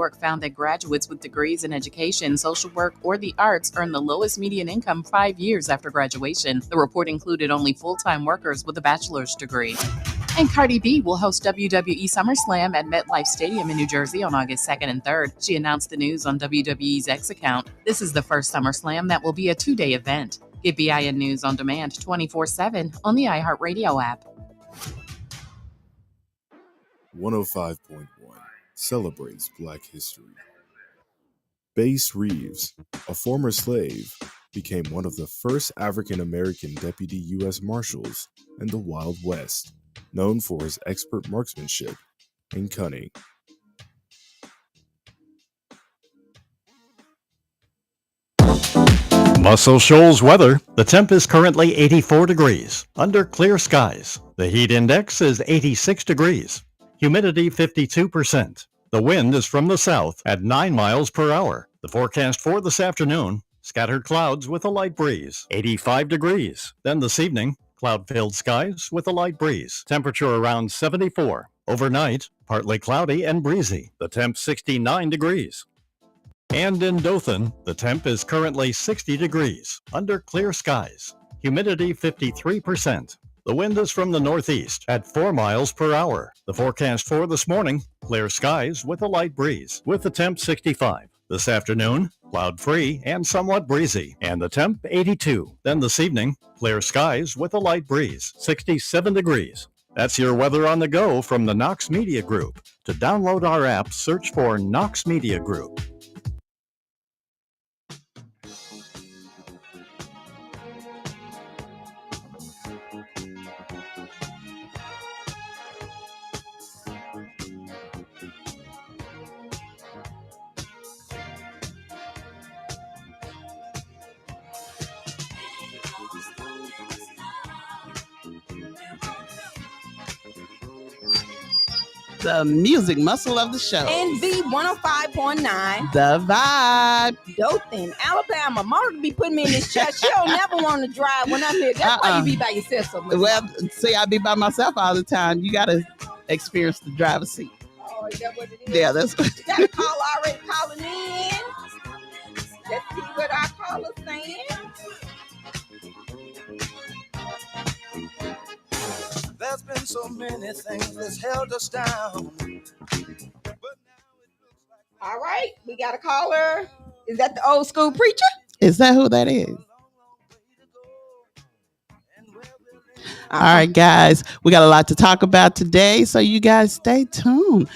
York found that graduates with degrees in education, social work, or the arts earn the lowest median income 5 years after graduation. The report included only full-time workers with a bachelor's degree. And Cardi B will host WWE SummerSlam at MetLife Stadium in New Jersey on August 2nd and 3rd. She announced the news on WWE's X account. This is the first SummerSlam that will be a 2-day event. Get BIN News on demand 24/7 on the iHeartRadio app. 105.1 celebrates Black history. Bass Reeves, a former slave, became one of the first African-American deputy U.S. Marshals in the Wild West, known for his expert marksmanship and cunning. Muscle Shoals weather. The temp is currently 84 degrees, under clear skies. The heat index is 86 degrees. Humidity 52%. The wind is from the south at 9 miles per hour. The forecast for this afternoon, scattered clouds with a light breeze, 85 degrees. Then this evening, cloud-filled skies with a light breeze. Temperature around 74. Overnight, partly cloudy and breezy. The temp 69 degrees. And in Dothan, the temp is currently 60 degrees, under clear skies. Humidity 53%. The wind is from the northeast at 4 miles per hour. The forecast for this morning, clear skies with a light breeze, with the temp 65. This afternoon, cloud-free and somewhat breezy, and the temp 82. Then this evening, clear skies with a light breeze, 67 degrees. That's your weather on the go from the Knox Media Group. To download our app, search for Knox Media Group. The music muscle of the show. NV 105.9. The vibe. Dothan, Alabama. Mona be putting me in this chair. She don't never want to drive when I'm here. That's why you be by yourself so much. Well, see, I be by myself all the time. You got to experience the driver's seat. Oh, is that what it is? Yeah, that's what you got a call already calling in. Let's see what our caller's saying. There's been so many things that's held us down. All right, we got a caller. Is that the old school preacher? Is that who that is? All right, guys, we got a lot to talk about today, so you guys stay tuned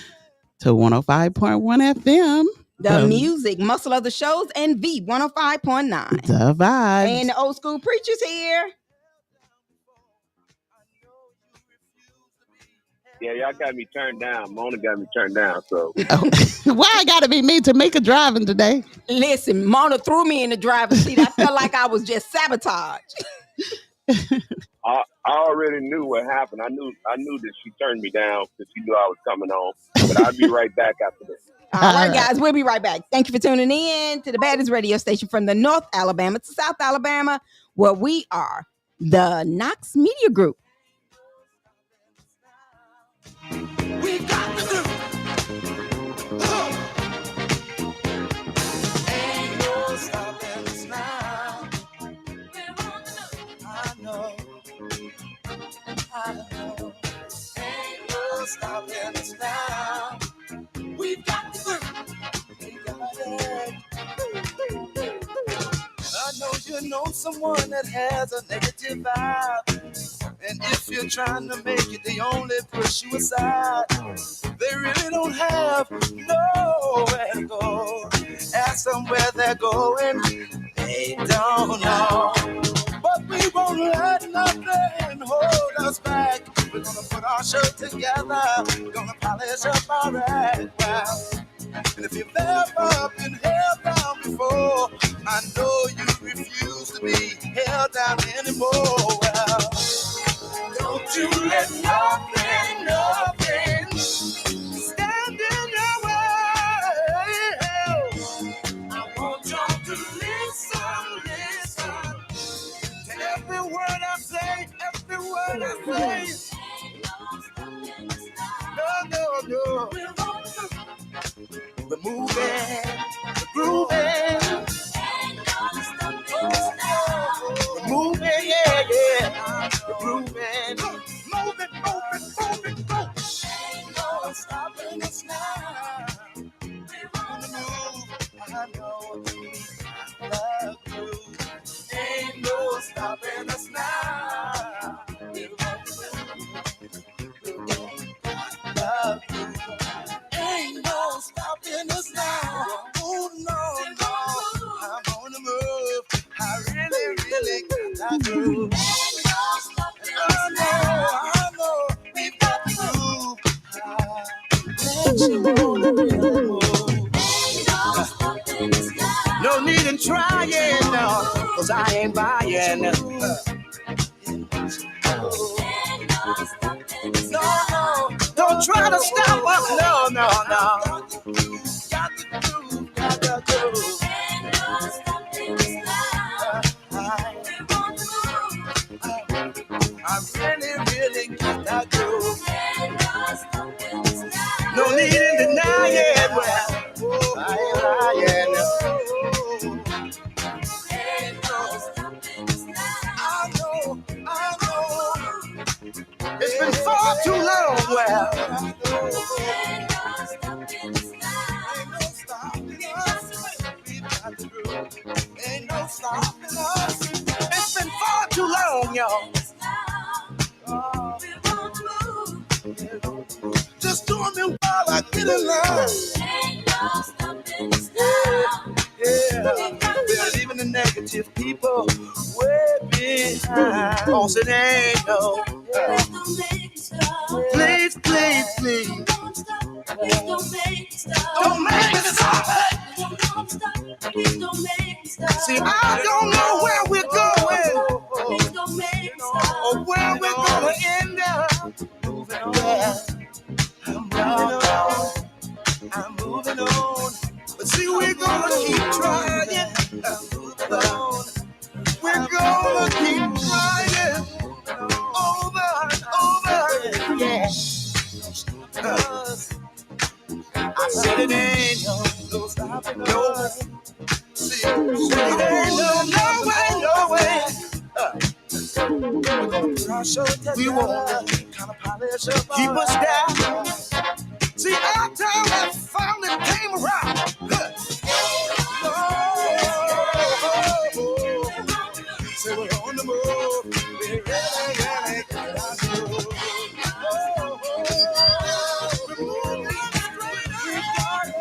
to 105.1 FM. The music muscle of the shows, and V 105.9. The vibe. And the old school preacher's here. Yeah, y'all got me turned down. Mona got me turned down. So why got to be me? Tamika driving today? Listen, Mona threw me in the driver's seat. I felt like I was just sabotaged. I already knew what happened. I knew that she turned me down because she knew I was coming home. But I'll be right back after this. All right, guys, we'll be right back. Thank you for tuning in to the baddest radio station from the North Alabama to South Alabama, where we are the Knox Media Group. We got to do. Ain't no stopping us now. I know. Ain't no stopping us now. We've got to do. We got it. I know you know someone that has a negative vibe. And if you're trying to make it, they only push you aside. They really don't have nowhere to go. Ask them where they're going, they don't know. But we won't let nothing hold us back. We're gonna put our show together. We're gonna polish up our act. And if you've ever been held down before, I know you refuse to be held down anymore. Well, don't you let nothing stand in your way. I want y'all to listen to every word I say, every word I say. No. We're moving, grooving. We're moving, yeah, yeah. We're grooving, moving, moving, moving, go. Ain't no stopping us now. We're on the move. I know we got the groove. Ain't no stopping us now. We're on the move. Ain't no stopping us now. Oh no, no, I'm on the move. I really, really got that groove. I know, we've got the groove. Let you on the move. No need in trying, no, 'cause I ain't buying. No, no, don't try to stop us. No, no, no. Got the groove, got the groove. I really, really got that groove. No need in denying. Well, I ain't lying. I know. It's been far too long. Well, ain't no stopping us. We got the groove. Ain't no stopping us. It's been far too long, y'all. Just doing me while I get in line. Yeah. We're leaving the negative people way behind. Cause it ain't no. Please, please, please. Don't make me stop it. See, I don't know where we're going or where we're gonna end up. Yeah. I'm moving on. But see, we're gonna keep trying. We're gonna keep trying over and over. Yeah. I said it ain't no stopping. No. See, it ain't no way. We won't kind of polish up. Keep us down. See, our time has finally came around. So we're on the move. We're really got that groove. We're moving straight. We got it.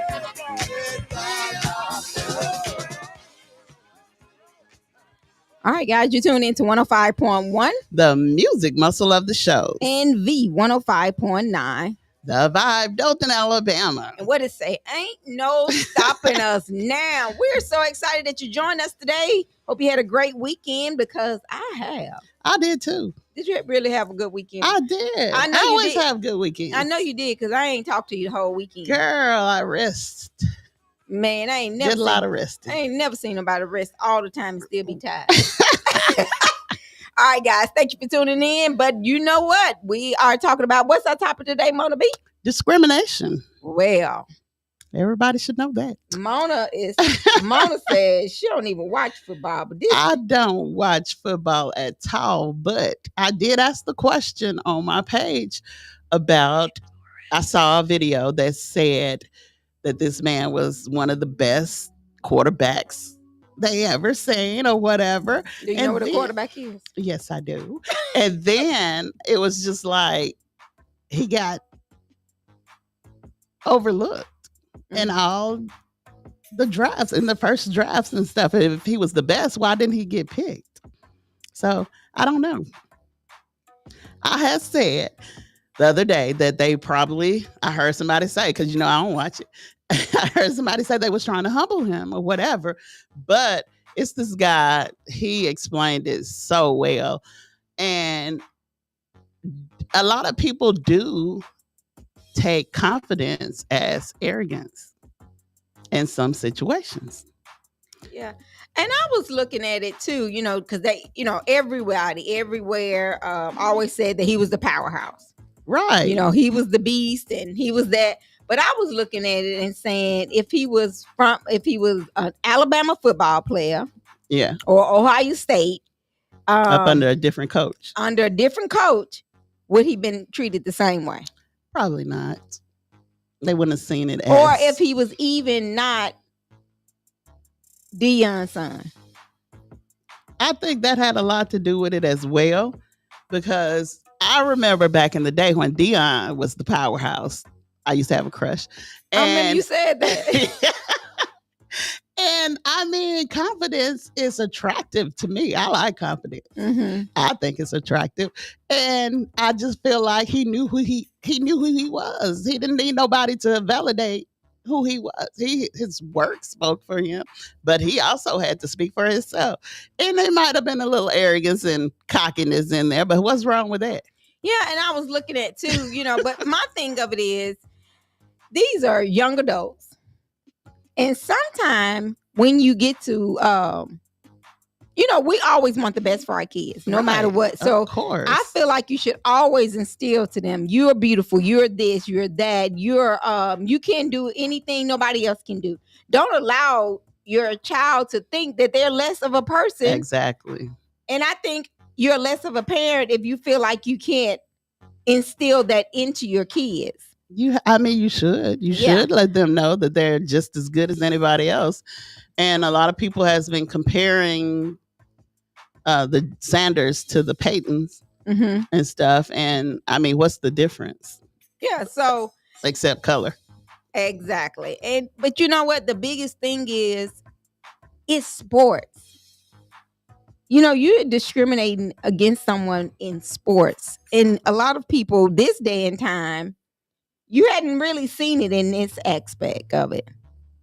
All right, guys, you tune into 105.1 The music muscle of the show. and V 105.9. The Vibe, Dothan, Alabama. And what it say? Ain't no stopping us now. We're so excited that you joined us today. Hope you had a great weekend because I have. I did too. Did you really have a good weekend? I did. I know you always did. have good weekends. I know you did because I ain't talked to you the whole weekend. Girl, I rest. Man, I ain't never Did a lot of resting. I ain't never seen nobody rest all the time and still be tired. All right, guys, thank you for tuning in. But you know what? We are talking about what's our topic today, Mona B? Discrimination. Well, everybody should know that. Mona says she don't even watch football, but I don't watch football at all. But I did ask the question on my page about. I saw a video that said that this man was one of the best quarterbacks they ever seen or whatever. Do you know what a quarterback is? Yes, I do. And then it was just like he got overlooked in all the drafts, in the first drafts and stuff. If he was the best, why didn't he get picked? So I don't know. I had said the other day that they probably, I heard somebody say, because I don't watch it. I heard somebody say they was trying to humble him or whatever, but it's this guy. He explained it so well. And a lot of people do take confidence as arrogance in some situations. Yeah. And I was looking at it too, because they, everywhere always said that he was the powerhouse. Right. He was the beast and he was that. But I was looking at it and saying if he was an Alabama football player Yeah, or Ohio State, up under a different coach. under a different coach, would he been treated the same way? Probably not. They wouldn't have seen it as. Or if he was even not Deion's son. I think that had a lot to do with it as well, because I remember back in the day when Deion was the powerhouse, I used to have a crush. I remember you said that. And I mean, confidence is attractive to me. I like confidence. Mhm. I think it's attractive, and I just feel like he knew who he was. He didn't need nobody to validate who he was. His work spoke for him, but he also had to speak for himself. And there might have been a little arrogance and cockiness in there, but what's wrong with that? Yeah, and I was looking at too, but my thing of it is these are young adults. And sometimes when you get to we always want the best for our kids, no matter Right, what. So of course. I feel like you should always instill to them, you're beautiful, you're this, you're that, you can't do anything nobody else can do. Don't allow your child to think that they're less of a person. Exactly. And I think you're less of a parent if you feel like you can't instill that into your kids. You should. You Yeah. should let them know that they're just as good as anybody else. And a lot of people has been comparing the Sanders to the Paytons Mm-hmm. and stuff. And I mean, what's the difference Yeah, so except color? exactly. But you know what? The biggest thing is it's sports. You're discriminating against someone in sports. And a lot of people this day and time, you hadn't really seen it in this aspect of it.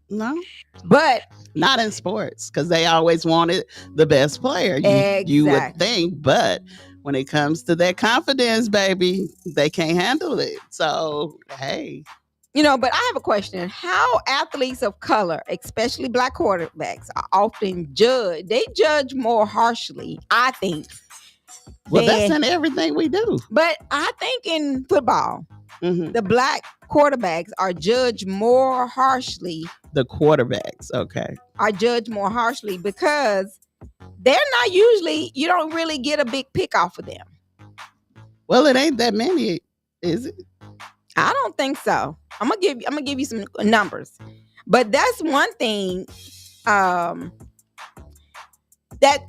No, But not in sports, because they always wanted the best player. You would Exactly. think, but when it comes to that confidence, baby, they can't handle it. So hey, but I have a question. How athletes of color, especially black quarterbacks, are often judged. They judge more harshly, I think. well, that's than- in everything we do. But I think in football, Mhm. the black quarterbacks are judged more harshly The quarterbacks, okay. because they're not usually, you don't really get a big pick off of them. Well, it ain't that many, is it? I don't think so. I'm gonna give you some numbers. But that's one thing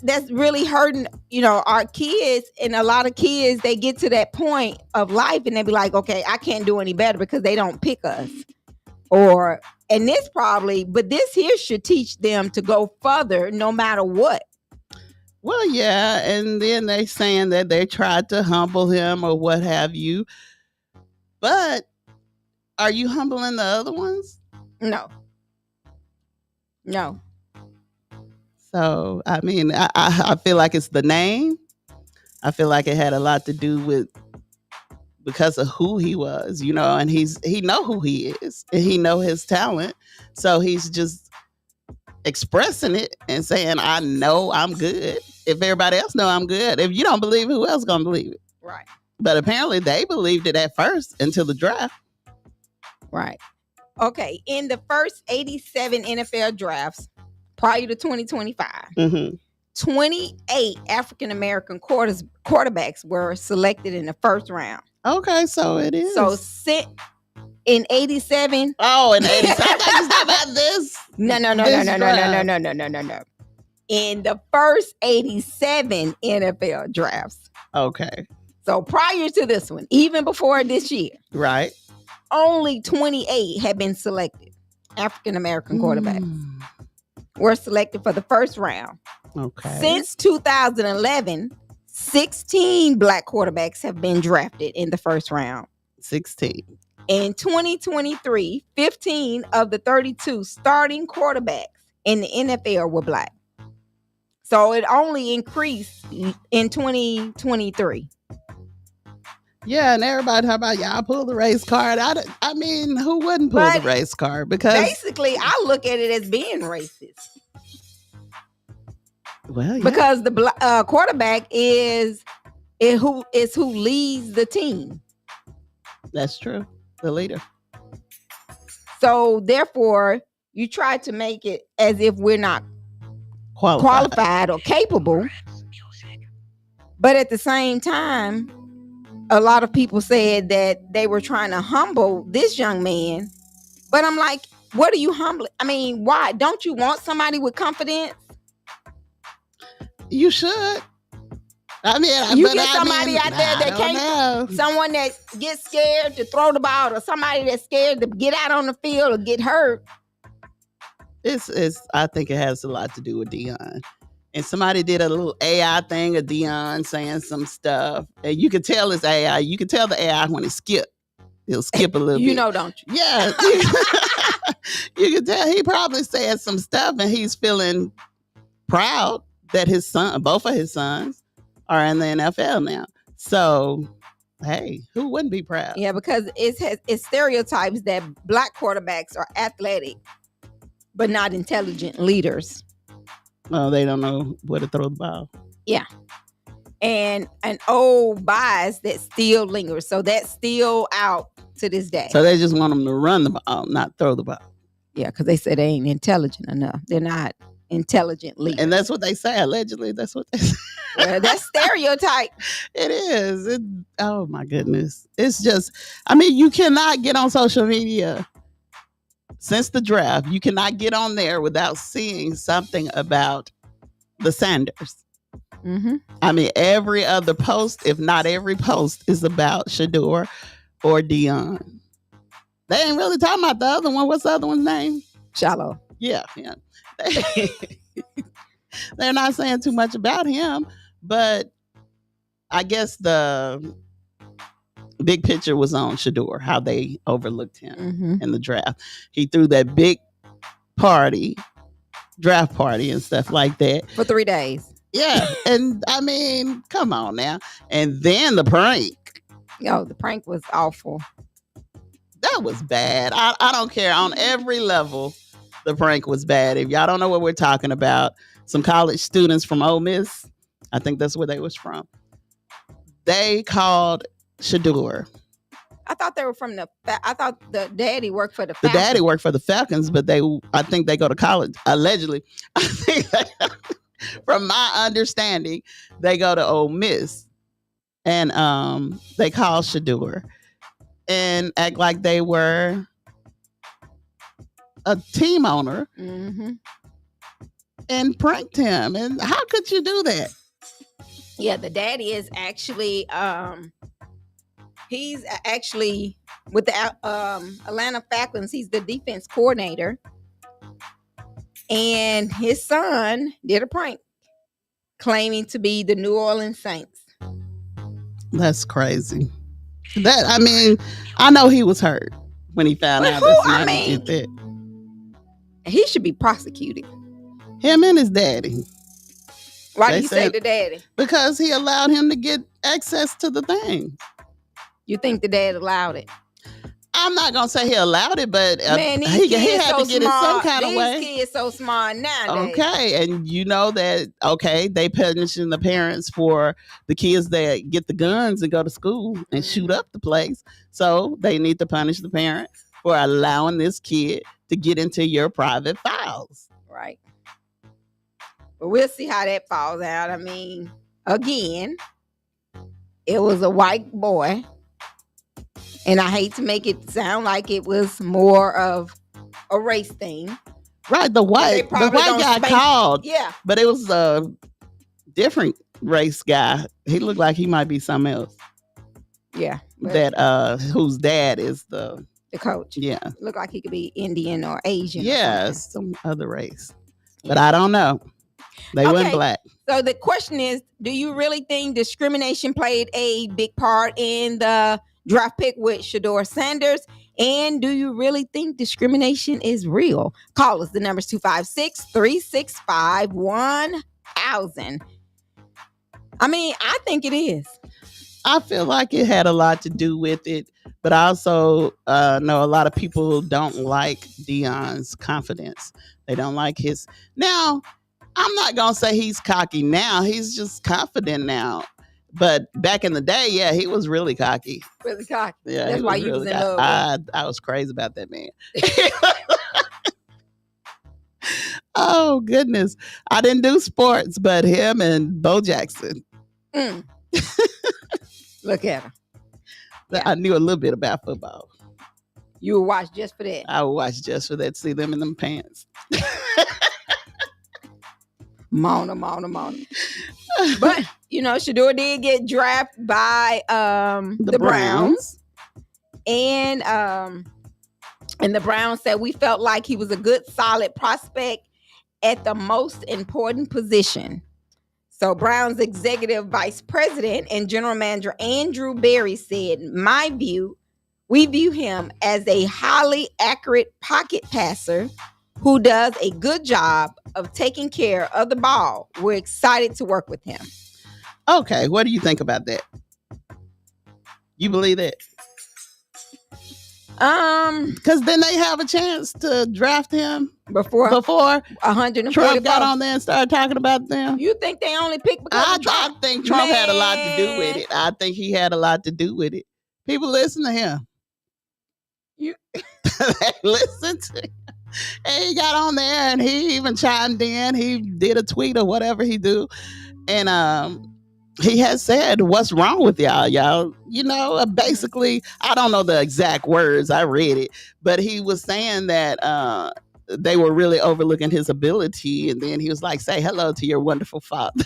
that's really hurting, our kids. And a lot of kids, they get to that point of life and they be like, okay, I can't do any better because they don't pick us. But this here should teach them to go further no matter what. Well, yeah, and then they saying that they tried to humble him or what have you. But are you humbling the other ones? No. So, I mean, I feel like it's the name. I feel like it had a lot to do with because of who he was, and he know who he is and he know his talent. So he's just expressing it and saying, I know I'm good. If everybody else know I'm good, if you don't believe it, who else gonna believe it? Right. But apparently they believed it at first until the draft. Right. Okay. In the first 87 NFL drafts prior to 2025, Mm-hmm. 28 African American quarterbacks were selected in the first round. Okay, so it is. So in 87. Oh, in 87. I thought you said about this. No. In the first 87 NFL drafts. Okay. So prior to this one, even before this year, Right. only 28 had been selected. African American quarterbacks were selected for the first round. Okay. Since 2011, 16 black quarterbacks have been drafted in the first round. 16. In 2023, 15 of the 32 starting quarterbacks in the NFL were black. So it only increased in 2023. Yeah, and everybody talking about y'all pull the race card. I mean, who wouldn't pull But the race card? Because basically, I look at it as being racist. well, yeah. Because the quarterback is who leads the team. That's true. The leader. So therefore, you try to make it as if we're not qualified or capable. But at the same time, a lot of people said that they were trying to humble this young man. But I'm like, what are you humbling? I mean, why? Don't you want somebody with confidence? You should. I mean, You but get I somebody mean, out there I that don't can't, know. someone that gets scared to throw the ball, or somebody that's scared to get out on the field or get hurt. It's I think it has a lot to do with Dion. And somebody did a little AI thing of Dion saying some stuff. And you could tell it's AI. You could tell the AI when it skip. He'll skip a little You bit. know, don't you? Yeah. You can tell he probably said some stuff and he's feeling proud that his son, both of his sons, are in the NFL now. So, hey, who wouldn't be proud? Yeah, because it's stereotypes that black quarterbacks are athletic, but not intelligent leaders. Oh, they don't know where to throw the ball. And an old bias that still lingers. So that's still out to this day. So they just want them to run the ball, not throw the ball. Yeah, because they said they ain't intelligent enough. They're not intelligent leaders. And that's what they say. Allegedly, that's what they say. Well, that's stereotype. It is. Oh my goodness. It's just, I mean, you cannot get on social media since the draft. You cannot get on there without seeing something about the Sanders. Mm-hmm. I mean, every other post, if not every post, is about Shedeur or Dion. They ain't really talking about the other one. What's the other one's name? Shallow. Yeah. They're not saying too much about him, but I guess the big picture was on Shedeur, how they overlooked him Mm-hmm. in the draft. He threw that big party, draft party and stuff like that. For 3 days. Yeah. And I mean, come on now. And then the prank. Yo, the prank was awful. That was bad. I don't care. On every level, the prank was bad. If y'all don't know what we're talking about, some college students from Ole Miss, I think that's where they was from, they called Shedeur. I thought they were from I thought the daddy worked for the The Falcons. daddy worked for the Falcons, but I think they go to college. Allegedly, I think from my understanding, they go to Ole Miss, and they call Shedeur and act like they were a team owner Mm-hmm. and pranked him. And how could you do that? Yeah, the daddy is actually he's actually with the Atlanta Falcons. He's the defense coordinator, and his son did a prank claiming to be the New Orleans Saints. That's crazy. That, I mean, I know he was hurt when he found But out who- that I somebody mean- did that. He should be prosecuted. Him and his daddy, Why They do you say said- the daddy? because he allowed him to get access to the thing. You think the dad allowed it? I'm not gonna say he allowed it, but Man, these he kids had so to get it some smart. kind of These way. kids so smart nowadays. Okay, and you know that, okay, they punishing the parents for the kids that get the guns and go to school and shoot up the place. So they need to punish the parent for allowing this kid to get into your private files. Right. But we'll see how that falls out. I mean, again, it was a white boy. And I hate to make it sound like it was more of a race thing. Right, the they white probably don't guy spank- called, Yeah. but it was a different race guy. He looked like he might be something else. Yeah. But That whose dad is the the coach. yeah. Looked like he could be Indian or Asian. or Yeah, something. some other race. But I don't know. They Okay. weren't black. So the question is, do you really think discrimination played a big part in the draft pick with Shedeur Sanders? And do you really think discrimination is real? Call us. The number's 256-365-1000. I mean, I think it is. I feel like it had a lot to do with it, but I also know a lot of people who don't like Dion's confidence. They don't like his. Now, I'm not gonna say he's cocky now. He's just confident now. But back in the day, yeah, he was really cocky. Really cocky. Yeah, That's he why you was really in cocky. love with. I was crazy about that man. Oh goodness, I didn't do sports, but him and Bo Jackson. Mm. Look at him. I knew a little bit about football. You would watch just for that. I would watch just for that, see them in them pants. Mona. But Shador did get drafted by the Browns. And the Browns said we felt like he was a good, solid prospect at the most important position. So Browns executive vice president and general manager Andrew Berry said, we view him as a highly accurate pocket passer who does a good job of taking care of the ball. We're excited to work with him. Okay, what do you think about that? You believe that? Because then they have a chance to draft him before 140 Trump got on there and started talking about them. You think they only picked because of Trump? I think Trump had a lot to do with it. I think he had a lot to do with it. People listen to him. They listen to him. And he got on there and he even chimed in. He did a tweet or whatever he do. And he has said, what's wrong with y'all? Basically, I don't know the exact words. I read it. But he was saying that they were really overlooking his ability. And then he was like, say hello to your wonderful father.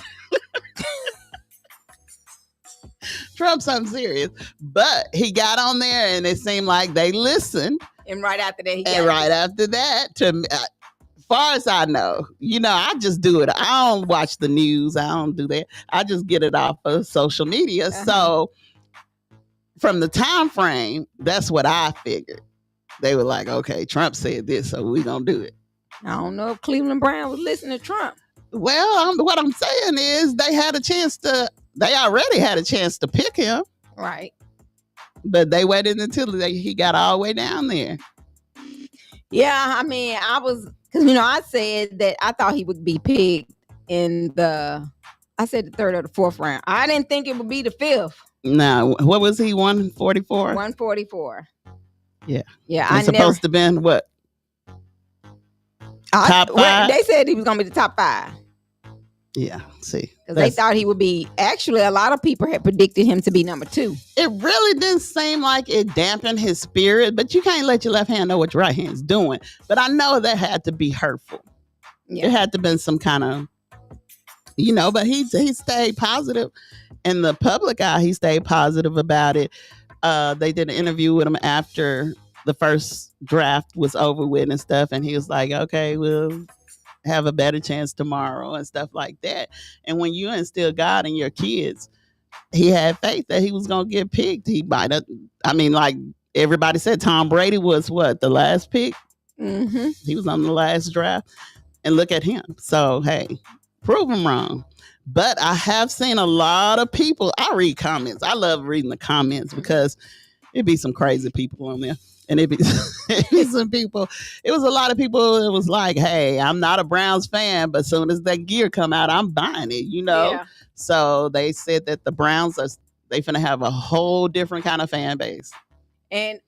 Trump's something serious. But he got on there and it seemed like they listened. And right after that, far as I know, I just do it. I don't watch the news. I don't do that. I just get it off of social media. Uh-huh. So from the time frame, that's what I figured. They were like, okay, Trump said this, so we're going to do it. I don't know if Cleveland Brown was listening to Trump. Well, what I'm saying is they already had a chance to pick him. Right. But they waited until he got all the way down there. Yeah, I mean, because I said that I thought he would be picked in the third or the fourth round. I didn't think it would be the fifth. No, what was he? 144. 144. Yeah. Yeah, supposed to been what? Top 5. They said he was gonna be the top 5. Yeah, see, because they thought he would be. Actually, a lot of people had predicted him to be number 2. It really didn't seem like it dampened his spirit, but you can't let your left hand know what your right hand's doing. But I know that had to be hurtful. Yeah. It had to been some kind of, but he stayed positive. In the public eye, he stayed positive about it. They did an interview with him after the first draft was over with and stuff, and he was like, okay, we'll have a better chance tomorrow and stuff like that. And when you instill God in your kids, he had faith that he was going to get picked. He might have, like everybody said, Tom Brady was the last pick? Mm-hmm. He was on the last draft. And look at him. So, hey, prove him wrong. But I have seen a lot of people. I read comments. I love reading the comments because it'd be some crazy people on there. And it'd be some people. It was a lot of people that was like, hey, I'm not a Browns fan, but as soon as that gear come out, I'm buying it, Yeah. So they said that the Browns they finna have a whole different kind of fan base. And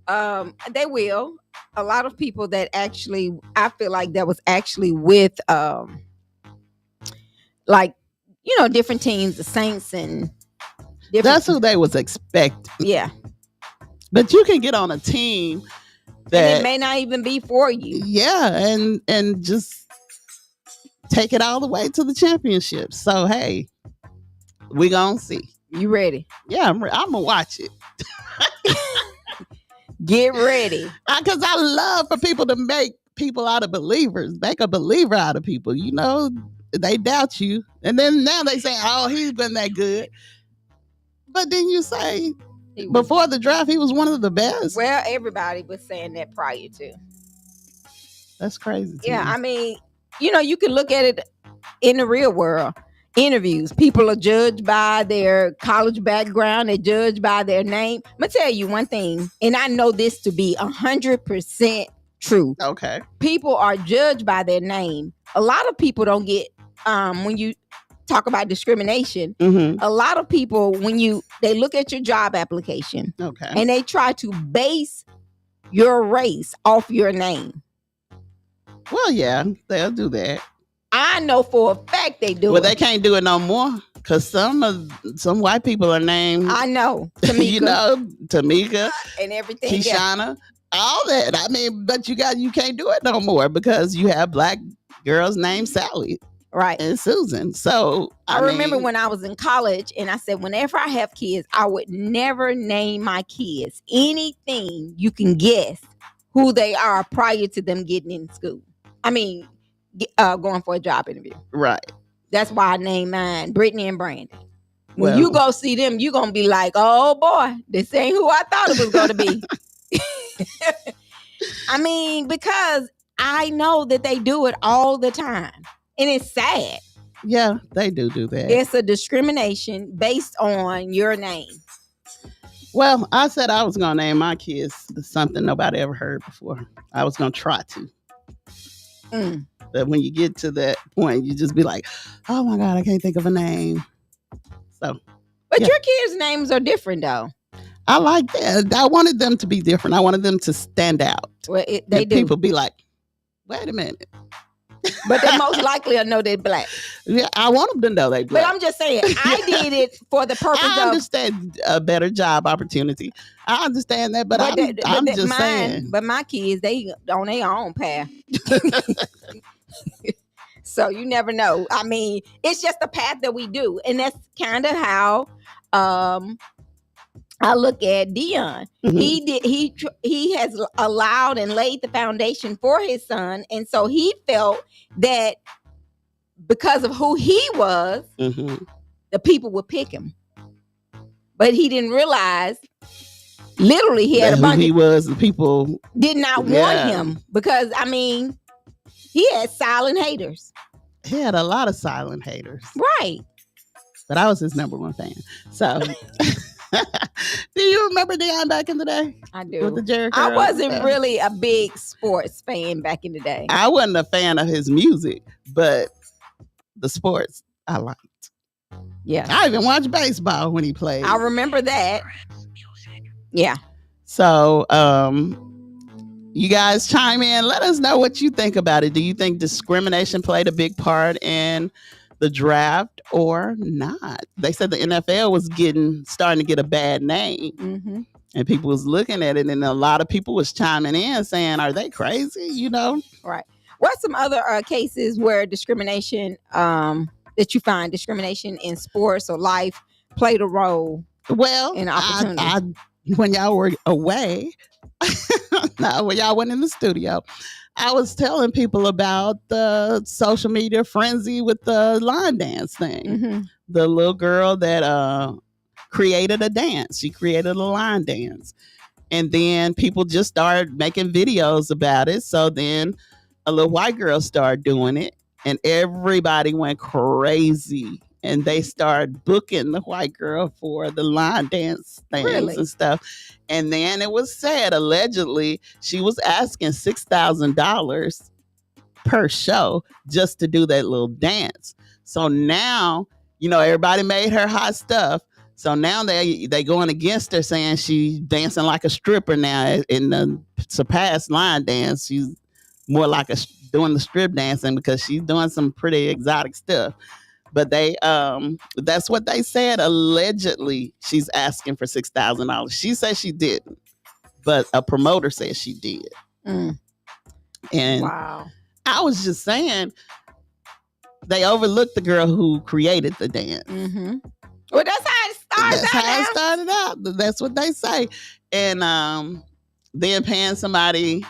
they will. A lot of people that actually, I feel like that was actually with different teams, the Saints and that's who they was expecting. Yeah. But you can get on a team that and it may not even be for you. Yeah, and just take it all the way to the championship. So hey, we gonna see. You ready? Yeah, I'm gonna watch it. Get ready. Because I love for people to make people out of believers, make a believer out of people. They doubt you. And then now they say, oh, he's been that good. But then you say, before the draft, he was one of the best. Well, everybody was saying that prior to. That's crazy. Yeah, me. You can look at it in the real world. Interviews. People are judged by their college background. They're judged by their name. I'm going to tell you one thing, and I know this to be 100% true. Okay. People are judged by their name. A lot of people don't get, when you talk about discrimination, Mm-hmm. a lot of people, when they look at your job application Okay. and they try to base your race off your name. Well, yeah, they'll do that. I know for a fact they do Well, it. they can't do it no more because some white people are named, I know. Tamika you know, Tamika, and everything. else. Kishana, all that. I mean, but you can't do it no more because you have black girls named Sally Right. and Susan. So I remember when I was in college and I said, whenever I have kids, I would never name my kids anything you can guess who they are prior to them getting in school. I mean, going for a job interview. right. That's why I named mine Brittany and Brandon. When Well- you go see them, you're going to be like, oh boy, this ain't who I thought it was going to be. I mean, because I know that they do it all the time. And it's sad. Yeah, they do that. It's a discrimination based on your name. Well, I said I was going to name my kids something nobody ever heard before. I was going to try to. Mm. But when you get to that point, you just be like, oh my God, I can't think of a name. So But Yeah. your kids' names are different, though. I like that. I wanted them to be different. I wanted them to stand out. Well, they And do. People be like, wait a minute. But they most likely will know they're black. Yeah, I want them to know they But black. I'm just saying, I did it for the purpose I of. understand a better job opportunity. I understand that, but I'm just saying. But my kids, they on their own path. So you never know. I mean, it's just the path that we do, and that's kind of how I look at Dion. Mhm. He has allowed and laid the foundation for his son, and so he felt that because of who he was, Mhm. the people would pick him. But he didn't realize, literally, he had a That who bunch he of was, the people. did not want Yeah. him because I mean, he had silent haters, He had a lot of silent haters, right? but I was his number one fan. So, do you remember Dion back in the day I with the do. Jerry I curls? wasn't really a big sports fan back in the day. I wasn't a fan of his music, but the sports I liked. Yeah, I even watched baseball when he played. I remember that. Yeah, So, you guys chime in. Let us know what you think about it. Do you think discrimination played a big part in the draft or not? They said the NFL was starting to get a bad name, hmm and people was looking at it, and a lot of people was chiming in saying, "Are they crazy?" You know? right. What's some other cases where discrimination that you find discrimination in sports or life played a role? Well, An opportunity. I when y'all were away, no, when y'all went in the studio, I was telling people about the social media frenzy with the line dance thing. Mm-hmm. The little girl that created a dance. She created a line dance. And then people just started making videos about it. So then a little white girl started doing it, and everybody went crazy. And they started booking the white girl for the line dance things Really? and stuff. And then it was said, allegedly, she was asking $6,000 per show just to do that little dance. So now, everybody made her hot stuff. So now they going against her, saying she's dancing like a stripper now in the surpassed line dance. She's more like doing the strip dancing because she's doing some pretty exotic stuff. But that's what they said. Allegedly, she's asking for $6,000. She said she didn't, but a promoter said she did. Mm. And Wow. I was just saying, they overlooked the girl who created the dance. Mm-hmm. Well, that's how it starts. That's how it started out. That's what they say. And then paying somebody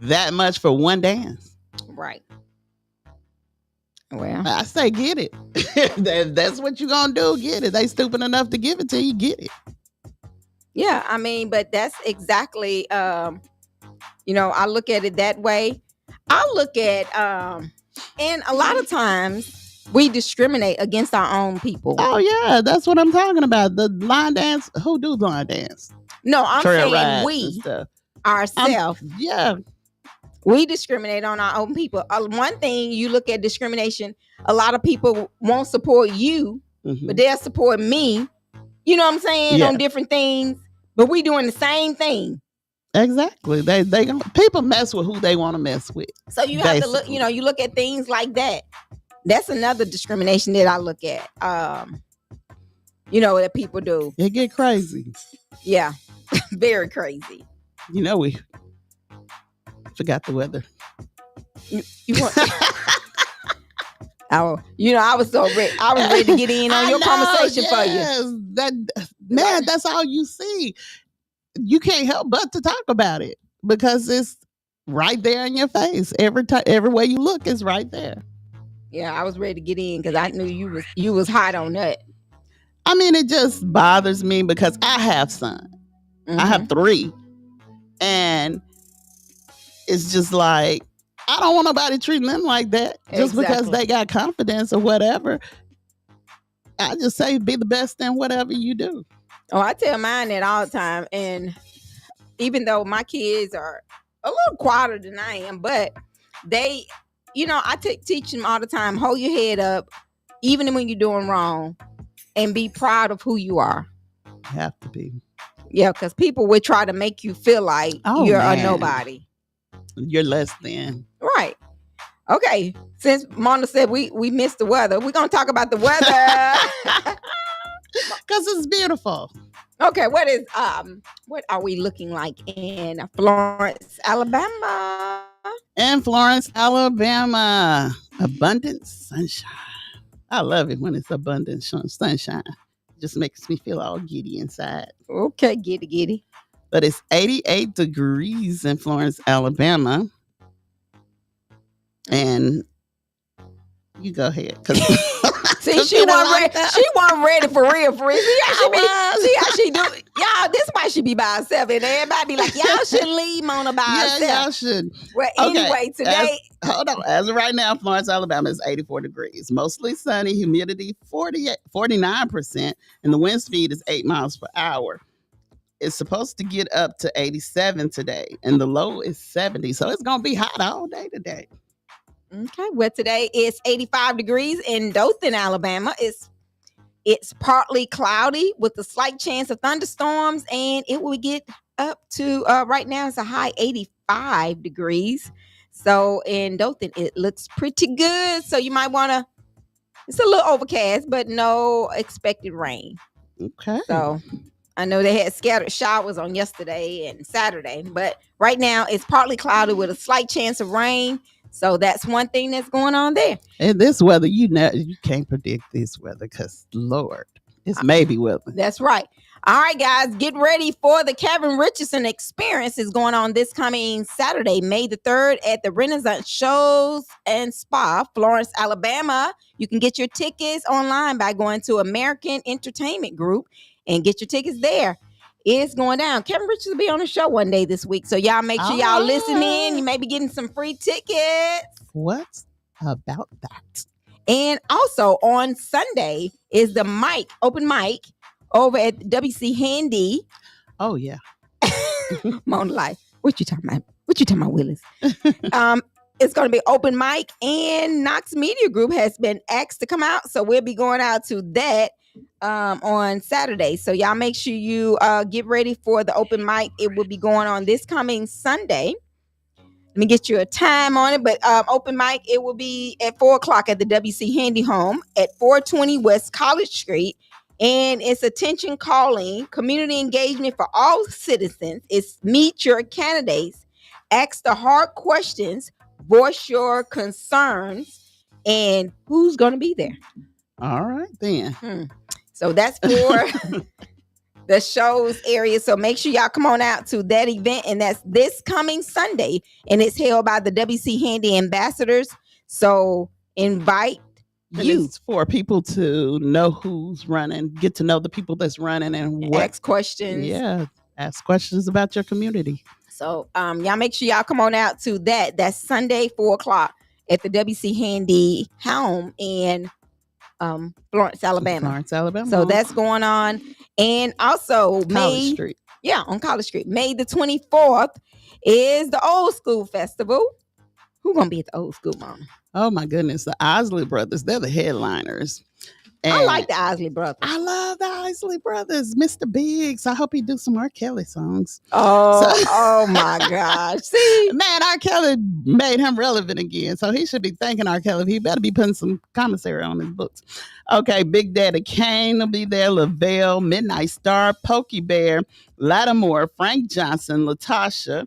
that much for one dance. Right. Well, I say get it. That's what you're going to do. Get it. They stupid enough to give it to you. Get it. yeah, I mean, but that's exactly, I look at it that way. I look at, and a lot of times we discriminate against our own people. Oh, yeah. That's what I'm talking about. The line dance. Who do line dance? No, I'm Trail saying rides and we stuff. ourselves. Yeah. We discriminate on our own people. One thing you look at discrimination, a lot of people won't support you, but they'll support me. You know what I'm saying? Yeah. On different things, but we doing the same thing. Exactly. People mess with who they want to mess with. So you have to look. You know, you look at things like that. That's another discrimination that I look at. You know, that people do. It get crazy. Yeah, very crazy. You know, we forgot the weather. You want? I was so ready. I was ready to get in on your conversation for you. That's all you see. You can't help but to talk about it because it's right there in your face. Every way you look is right there. Yeah, I was ready to get in because I knew you was hot on that. I mean, it just bothers me because I have sons. I have 3. And it's just like, I don't want nobody treating them like that just because they got confidence or whatever. I just say be the best in whatever you do. Oh, I tell mine that all the time. And even though my kids are a little quieter than I am, but they, I teach them all the time, hold your head up, even when you're doing wrong, and be proud of who you are. Have to be. Yeah, because people would try to make you feel like you're a nobody. You're less than. Right. Okay. Since Mona said we missed the weather, we're going to talk about the weather. Because it's beautiful. Okay. What are we looking like in Florence, Alabama? In Florence, Alabama. Abundant sunshine. I love it when it's abundant sunshine. It just makes me feel all giddy inside. Okay, giddy. But it's 88 degrees in Florence, Alabama. And you go ahead. See, she wasn't ready. She wasn't ready for real. See how she do it. Y'all, this why she be by herself. And everybody be like, y'all shouldn't leave Mona by herself. Yeah, y'all should. Well, anyway, today. Hold on. As of right now, Florence, Alabama is 84 degrees. Mostly sunny, humidity 49%, and the wind speed is 8 miles per hour. It's supposed to get up to 87 today, and the low is 70. So it's going to be hot all day today. Okay, well, today is 85 degrees in Dothan, Alabama. It's partly cloudy with a slight chance of thunderstorms, and it will get up to, right now it's a high 85 degrees. So in Dothan, it looks pretty good. So you might want to, it's a little overcast, but no expected rain. Okay. So I know they had scattered showers on yesterday and Saturday, but right now it's partly cloudy with a slight chance of rain. So that's one thing that's going on there. And this weather, you can't predict this weather because, Lord, it's maybe weather. That's right. All right, guys, get ready for the Kevin Richardson Experience is going on this coming Saturday, May the 3rd at the Renaissance Shows and Spa, Florence, Alabama. You can get your tickets online by going to American Entertainment Group and get your tickets there. It's going down. Kevin Richards will be on the show one day this week. So y'all make sure y'all listen in. You may be getting some free tickets. What about that? And also on Sunday is the open mic over at WC Handy. Oh, yeah. Mona like, what you talking about? What you talking about, Willis? It's going to be open mic, and Knox Media Group has been asked to come out. So we'll be going out to that on Saturday. So y'all make sure you get ready for the open mic. It will be going on this coming Sunday. Let me get you a time on it, but open mic, it will be at 4:00 at the WC Handy Home at 420 West College Street. And it's attention calling, community engagement for all citizens. It's meet your candidates, ask the hard questions, voice your concerns, and who's going to be there. All right, then. So that's for the show's area. So make sure y'all come on out to that event. And that's this coming Sunday. And it's held by the WC Handy ambassadors. So invite you. It's for people to know who's running, get to know the people that's running and ask questions. Yeah, ask questions about your community. So y'all make sure y'all come on out to that. That's Sunday, 4:00 at the WC Handy Home in Florence, Alabama. Florence, Alabama. So that's going on. And also College Street. Yeah, on College Street. May the 24th is the Old School Festival. Who gonna be at the Old School, Mama? Oh my goodness, the Isley Brothers, they're the headliners. I And like the Isley Brothers. I love the Isley Brothers, Mr. Biggs. I hope he do some R. Kelly songs. Oh my gosh. See? Man, R. Kelly made him relevant again, so he should be thanking R. Kelly. He better be putting some commissary on his books. Okay, Big Daddy Kane will be there, Lavelle, Midnight Star, Pokey Bear, Lattimore, Frank Johnson, Latasha.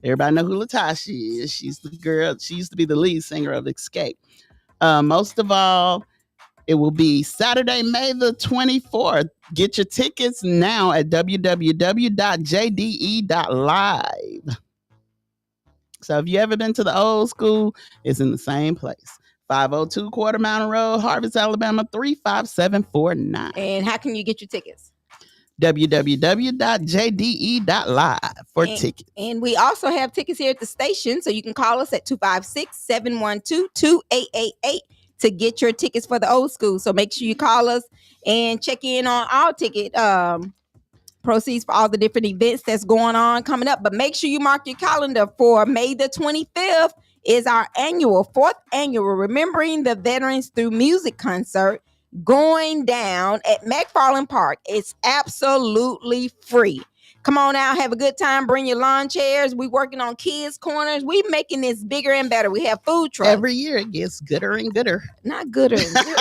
Everybody know who Latasha is. She's the girl. She used to be the lead singer of Escape. Most of all, it will be Saturday, May the 24th. Get your tickets now at www.jde.live. So if you ever been to the Old School, it's in the same place. 502 Quarter Mountain Road, Harvest, Alabama, 35749. And how can you get your tickets? www.jde.live for tickets. And we also have tickets here at the station, so you can call us at 256-712-2888 to get your tickets for the Old School. So make sure you call us and check in on our ticket proceeds for all the different events that's going on coming up. But make sure you mark your calendar for May the 25th is our fourth annual Remembering the Veterans Through Music concert going down at McFarland Park. It's absolutely free. Come on out, have a good time, bring your lawn chairs. We working on kids' corners. We making this bigger and better. We have food trucks. Every year it gets gooder and gooder. Not gooder and gooder.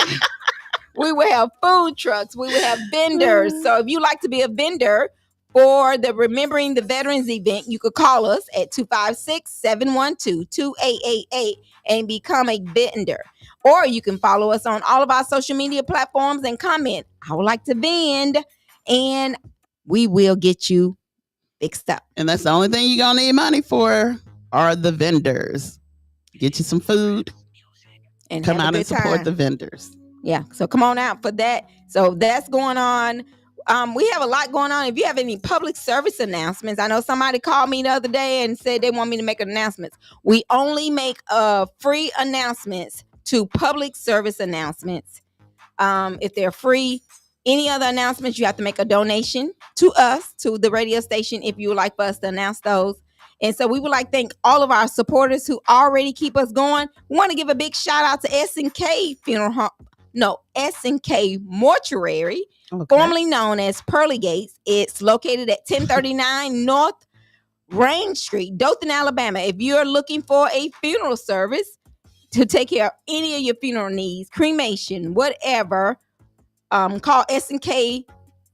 We will have food trucks. We will have vendors. So if you like to be a vendor for the Remembering the Veterans event, you could call us at 256-712-2888 and become a vendor. Or you can follow us on all of our social media platforms and comment, I would like to vend, and we will get you fixed up. And that's the only thing you're going to need money for are the vendors. Get you some food and come out and support the vendors. Yeah, so come on out for that. So that's going on. We have a lot going on. If you have any public service announcements, I know somebody called me the other day and said they want me to make announcements. We only make free announcements to public service announcements. If they're free, any other announcements, you have to make a donation to us, to the radio station, if you would like for us to announce those. And so we would like to thank all of our supporters who already keep us going. We want to give a big shout out to S&K S&K Mortuary, formerly known as Pearly Gates. It's located at 1039 North Range Street, Dothan, Alabama. If you're looking for a funeral service to take care of any of your funeral needs, cremation, whatever, call S&K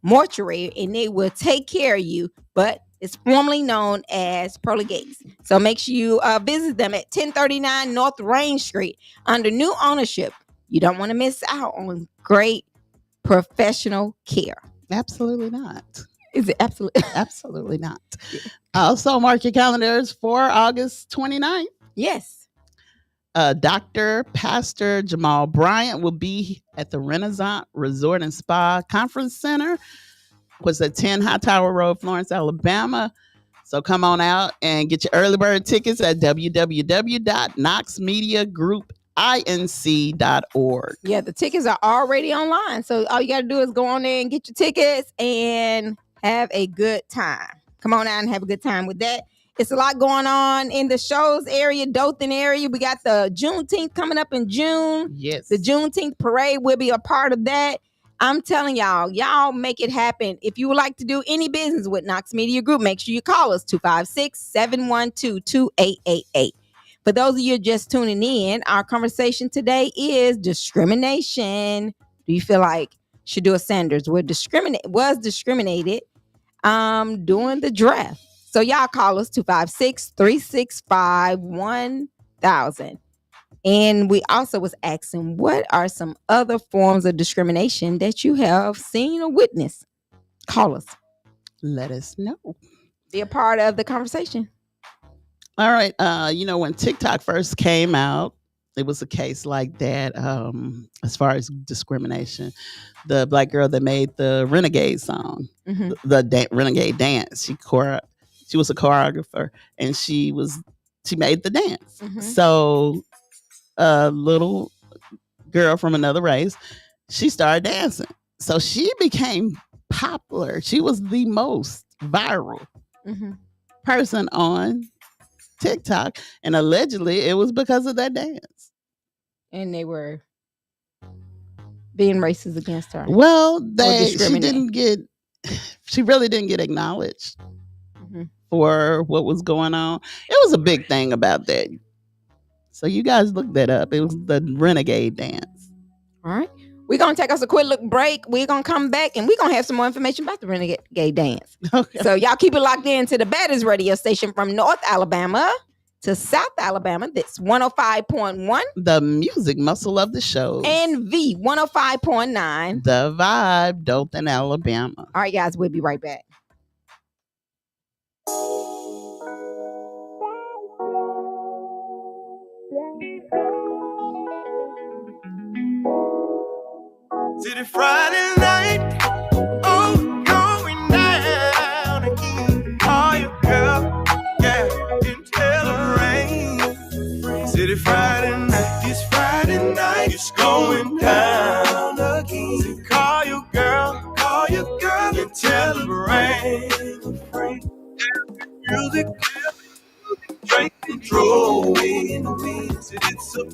Mortuary and they will take care of you. But it's formerly known as Pearly Gates. So make sure you visit them at 1039 North Range Street under new ownership. You don't want to miss out on great professional care. Absolutely not. Is it absolutely? Absolutely not. Yeah. Also, mark your calendars for August 29th. Yes. Dr. Pastor Jamal Bryant will be at the Renaissance Resort and Spa Conference Center, was at 10 Hightower Road, Florence, Alabama. So come on out and get your early bird tickets at www.knoxmediagroup.inc.org. Yeah, the tickets are already online. So all you got to do is go on there and get your tickets and have a good time. Come on out and have a good time with that. It's a lot going on in the Shoals area, Dothan area. We got the Juneteenth coming up in June. Yes. The Juneteenth parade will be a part of that. I'm telling y'all make it happen. If you would like to do any business with Knox Media Group, make sure you call us 256-712-2888. For those of you just tuning in, our conversation today is discrimination. Do you feel like Shedeur Sanders was discriminated during the draft? So y'all call us 256-365-1000. And we also was asking, what are some other forms of discrimination that you have seen or witnessed? Call us. Let us know. Be a part of the conversation. All right. When TikTok first came out, it was a case like that. As far as discrimination, the black girl that made the Renegade song, the Renegade dance, she was a choreographer and she made the dance. So a little girl from another race, she started dancing. So she became popular. She was the most viral Mhm. person on TikTok, and allegedly it was because of that dance. And they were being racist against her. Well, she really didn't get acknowledged Mhm. for what was going on. It was a big thing about that. So you guys look that up. It was the Renegade dance. All right. We're going to take us a quick look break. We're going to come back and we're going to have some more information about the Renegade dance. Okay. So y'all keep it locked in to the baddest radio station from North Alabama to South Alabama. That's 105.1. The music muscle of the show. And V 105.9. The vibe, Dothan, Alabama. All right, guys, we'll be right back. City Friday night, oh, going down again. Oh, you girl, yeah, can tell the rain. City Friday night, this Friday night, it's going down again. So call your girl, and tell the rain. Music, drink control in the wind. It's a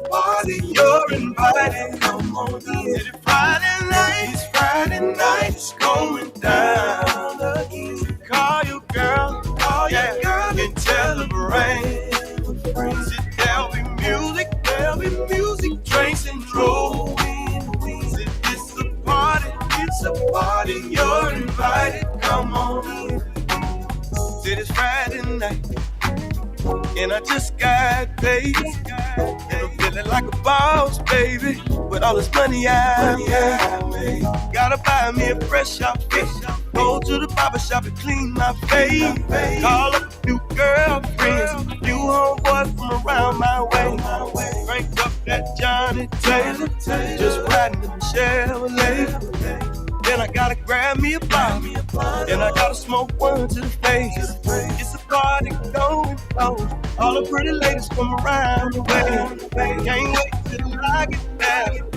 party, you're invited. Come on in. It's Friday night, it's going down again. Call your girl, and celebrate. There'll be music, drinks and roll in the wind. It's a party, you're invited. Come on in. It's Friday night, and I just got paid, and I'm feeling like a boss, baby, with all this money I made. Gotta buy me a fresh outfit, go to the barber shop and clean my face, call up a few girlfriends, new homeboys from around my way, crank up that Johnny Taylor, just riding in the Chevrolet. Then I gotta grab me a bottle, and I gotta smoke one to the face. It's a party going on, all the pretty ladies come around the way. Can't wait till I get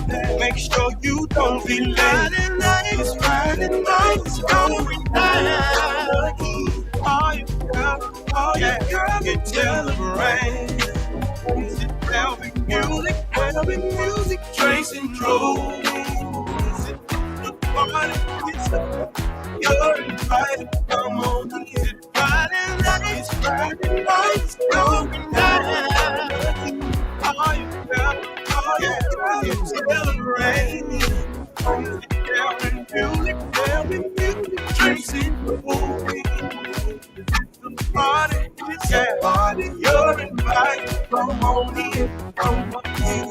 there, make sure you don't be late. It's Friday night, it's going down. All you girl, get celebrate. There'll be music, drinks and drove. You're invited, come on in. It's Friday night, it's going down. All you girl, you celebrate. There'll be music, drinks and moving. It's a party, you're invited, come on in, come on in.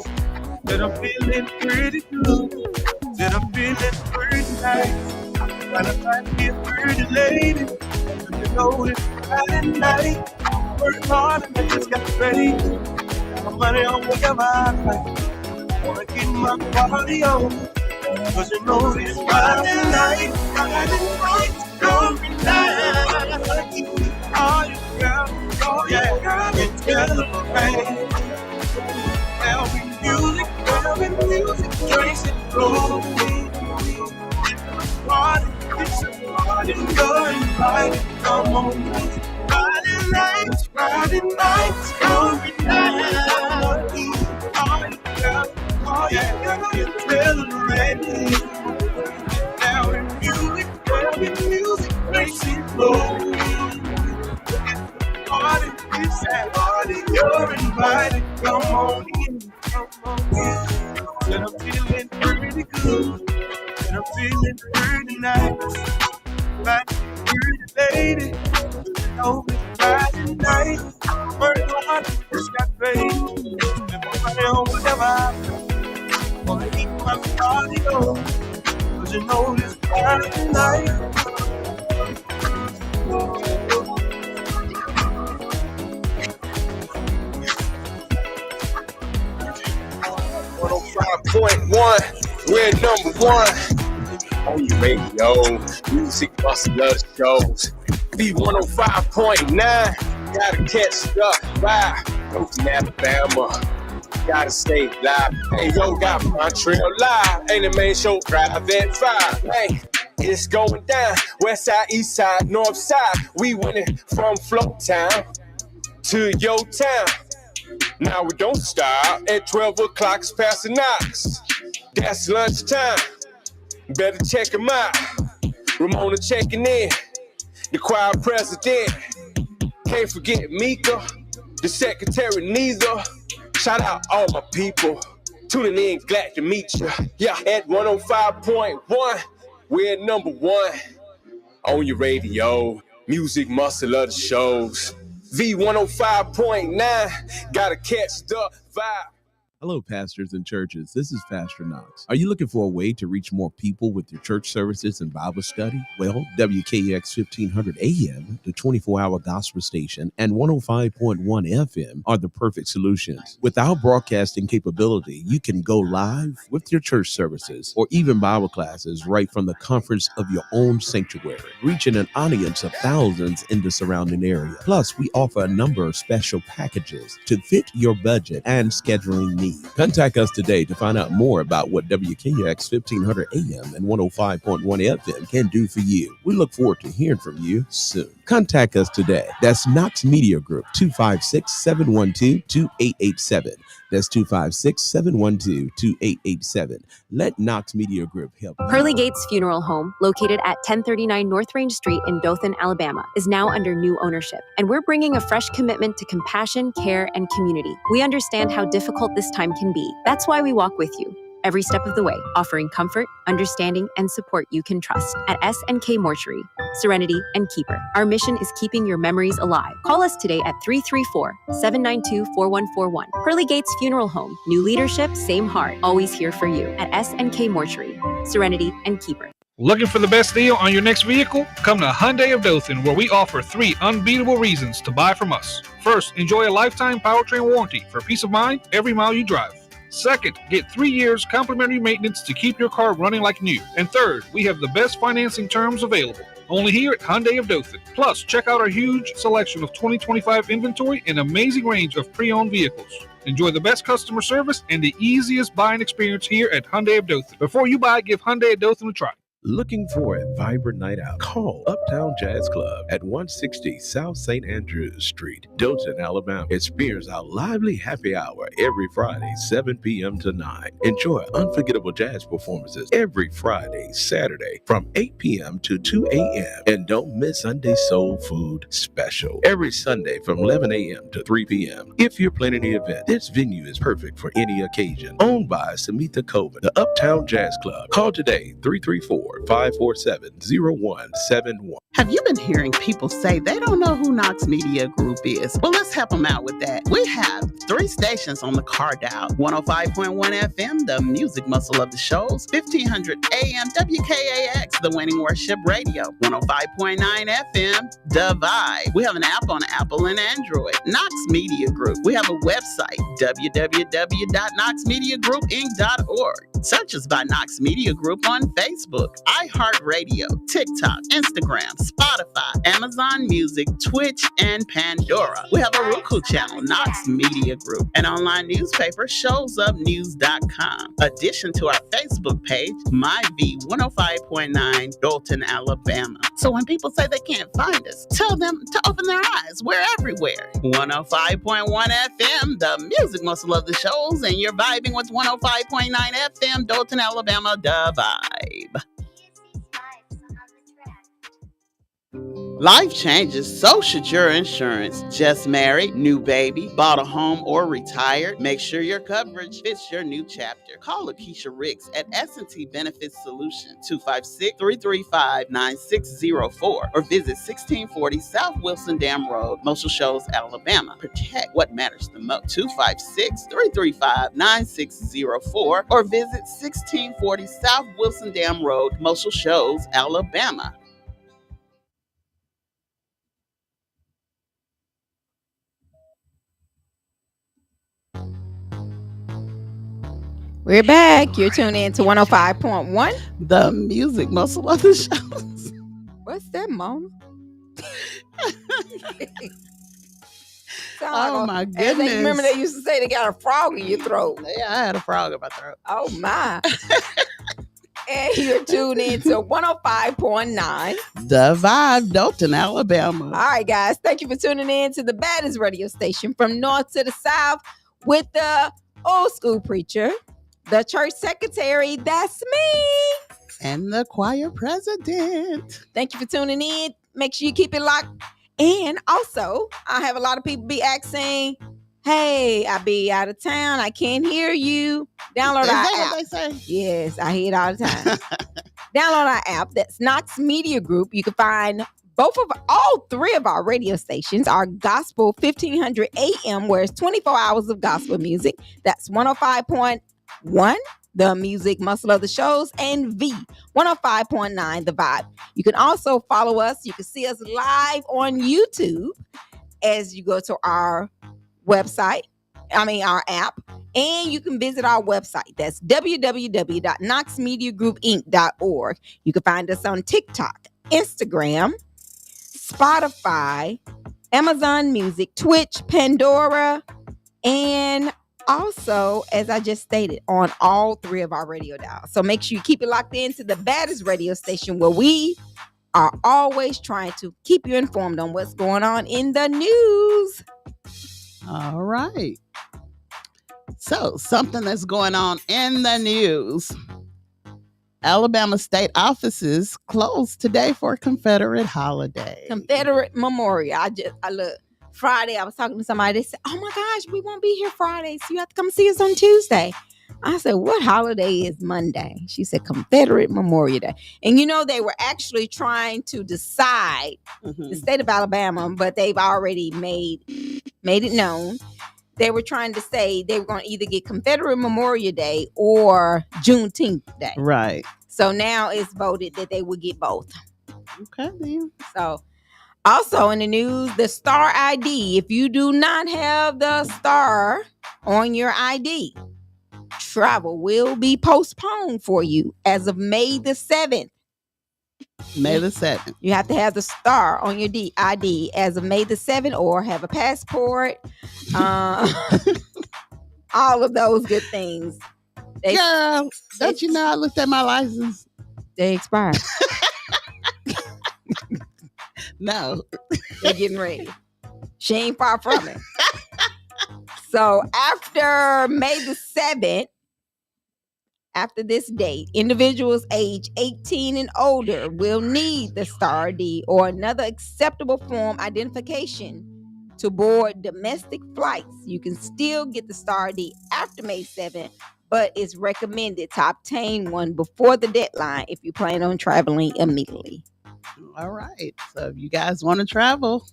That I'm feeling pretty good. That I'm feeling pretty nice. Trying to find me a pretty lady. You know it's Friday night. Work hard and I just got paid. Got my money on whatever I like. Wanna get my party on. Cause you know it's Friday night. Friday night, going down. All you girl, and celebrate. There'll be music, drinks and roll. It's a party, you're invited, come on in. Friday night, going down. All you girl, you celebrate. There'll be music, drinks and roll. It's a party, you're invited, come on in. And I'm feeling pretty good, and I'm feeling pretty nice. Like a pretty lady, you know it's Friday night. Work hard, just got paid. Spend my money on whatever I do. Wanna keep my party on, cause you know it's Friday night. 105.1, we're number one on your radio. Music must love the shows. B105.9, gotta catch the vibe. Dothan, Alabama, gotta stay live. Hey, yo, got Montreal live. Ain't the main show, drive at 5. Hey. It's going down. West side, east side, north side. We winning from Float Town to your town. Now we don't stop. At 12 o'clock, it's past the knocks. That's lunchtime. Better check them out. Ramona checking in. The choir president. Can't forget Mika. The secretary neither. Shout out all my people. Tuning in, glad to meet you. Yeah, at 105.1. We're number one on your radio. Music muscle of the shows. V105.9. Gotta catch the vibe. Hello, pastors and churches. This is Pastor Knox. Are you looking for a way to reach more people with your church services and Bible study? Well, WKX 1500 AM, the 24-hour gospel station, and 105.1 FM are the perfect solutions. With our broadcasting capability, you can go live with your church services or even Bible classes right from the comforts of your own sanctuary, reaching an audience of thousands in the surrounding area. Plus, we offer a number of special packages to fit your budget and scheduling needs. Contact us today to find out more about what WKX 1500 AM and 105.1 FM can do for you. We look forward to hearing from you soon. Contact us today. That's Knox Media Group, 256-712-2887. That's 256-712-2887. Let Knox Media Group help you. Pearly Gates Funeral Home, located at 1039 North Range Street in Dothan, Alabama, is now under new ownership. And we're bringing a fresh commitment to compassion, care, and community. We understand how difficult this time can be. That's why we walk with you every step of the way, offering comfort, understanding, and support you can trust at S&K Mortuary, Serenity, and Keeper. Our mission is keeping your memories alive. Call us today at 334-792-4141. Pearly Gates Funeral Home. New leadership, same heart. Always here for you at S&K Mortuary, Serenity, and Keeper. Looking for the best deal on your next vehicle? Come to Hyundai of Dothan, where we offer 3 unbeatable reasons to buy from us. First, enjoy a lifetime powertrain warranty for peace of mind every mile you drive. Second, get 3 years complimentary maintenance to keep your car running like new. And third, we have the best financing terms available. Only here at Hyundai of Dothan. Plus, check out our huge selection of 2025 inventory and amazing range of pre-owned vehicles. Enjoy the best customer service and the easiest buying experience here at Hyundai of Dothan. Before you buy, give Hyundai of Dothan a try. Looking for a vibrant night out? Call Uptown Jazz Club at 160 South St. Andrews Street, Dothan, Alabama. Experience our lively happy hour every Friday, 7 p.m. to 9. Enjoy unforgettable jazz performances every Friday, Saturday from 8 p.m. to 2 a.m. And don't miss Sunday Soul Food Special every Sunday from 11 a.m. to 3 p.m. If you're planning the event, this venue is perfect for any occasion. Owned by Samita Coven, the Uptown Jazz Club. Call today, 334-547-0171. Have you been hearing people say they don't know who Knox Media Group is? Well, let's help them out with that. We have 3 stations on the car dial. 105.1 FM, the music muscle of the shows. 1500 AM, WKAX, the winning worship radio. 105.9 FM, The Vibe. We have an app on Apple and Android. Knox Media Group. We have a website, www.knoxmediagroupinc.org. Search us by Knox Media Group on Facebook, iHeartRadio, TikTok, Instagram, Spotify, Amazon Music, Twitch, and Pandora. We have a Roku channel, Knox Media Group, an online newspaper, showsupnews.com. Addition to our Facebook page, MyV105.9, Dothan, Alabama. So when people say they can't find us, tell them to open their eyes. We're everywhere. 105.1 FM, the music muscle of the shows, and you're vibing with 105.9 FM, Dothan, Alabama, The Vibe. Life changes, so should your insurance. Just married, new baby, bought a home, or retired? Make sure your coverage fits your new chapter. Call Lakeisha Ricks at S&T Benefits Solution, 256-335-9604, or visit 1640 South Wilson Dam Road, Mosul Shoals, Alabama. Protect what matters the most. 256-335-9604, or visit 1640 South Wilson Dam Road, Mosul Shoals, Alabama. We're back. You're tuned in to 105.1. The music muscle of the shows. What's that, Mona? Oh my goodness. Remember they used to say they got a frog in your throat. Yeah, I had a frog in my throat. Oh my. And you're tuned in to 105.9 The Vibe, Dothan, Alabama. All right, guys. Thank you for tuning in to the baddest radio station from north to the south with the old school preacher, the church secretary, that's me, and the choir president. Thank you for tuning in. Make sure you keep it locked. And also, I have a lot of people be asking, hey, I be out of town. I can't hear you. Download Is our that app. what they say? Yes, I hear it all the time. Download our app. That's Knox Media Group. You can find all three of our radio stations are Gospel 1500 AM, where it's 24 hours of gospel music. That's 105.1, the music muscle of the shows, and V 105.9, the vibe. You can also follow us. You can see us live on YouTube as you go to our website. Our app, and you can visit our website. That's www.knoxmediagroupinc.org. You can find us on TikTok, Instagram, Spotify, Amazon Music, Twitch, Pandora, and also, as I just stated, on all three of our radio dials. So make sure you keep it locked into the baddest radio station, where we are always trying to keep you informed on what's going on in the news. All right. So, something that's going on in the news. Alabama state offices closed today for Confederate holiday. Confederate Memorial. I look, Friday, I was talking to somebody. They said, oh my gosh, we won't be here Friday, so you have to come see us on Tuesday. I said, what holiday is Monday? She said, Confederate Memorial Day. And they were actually trying to decide the state of Alabama, but they've already made it known. They were trying to say they were going to either get Confederate Memorial Day or Juneteenth Day. Right. So now it's voted that they would get both. Okay, then. So also in the news, the Star ID. If you do not have the star on your ID, travel will be postponed for you as of May the 7th. May the 7th. You have to have the star on your ID as of May the 7th, or have a passport. All of those good things. Girl, don't you know I looked at my license? They expired. No. They're getting ready. She ain't far from it. So after May the 7th, after this date, individuals age 18 and older will need the Star ID or another acceptable form identification to board domestic flights. You can still get the Star ID after May 7th, but it's recommended to obtain one before the deadline if you plan on traveling immediately. All right. So if you guys want to travel,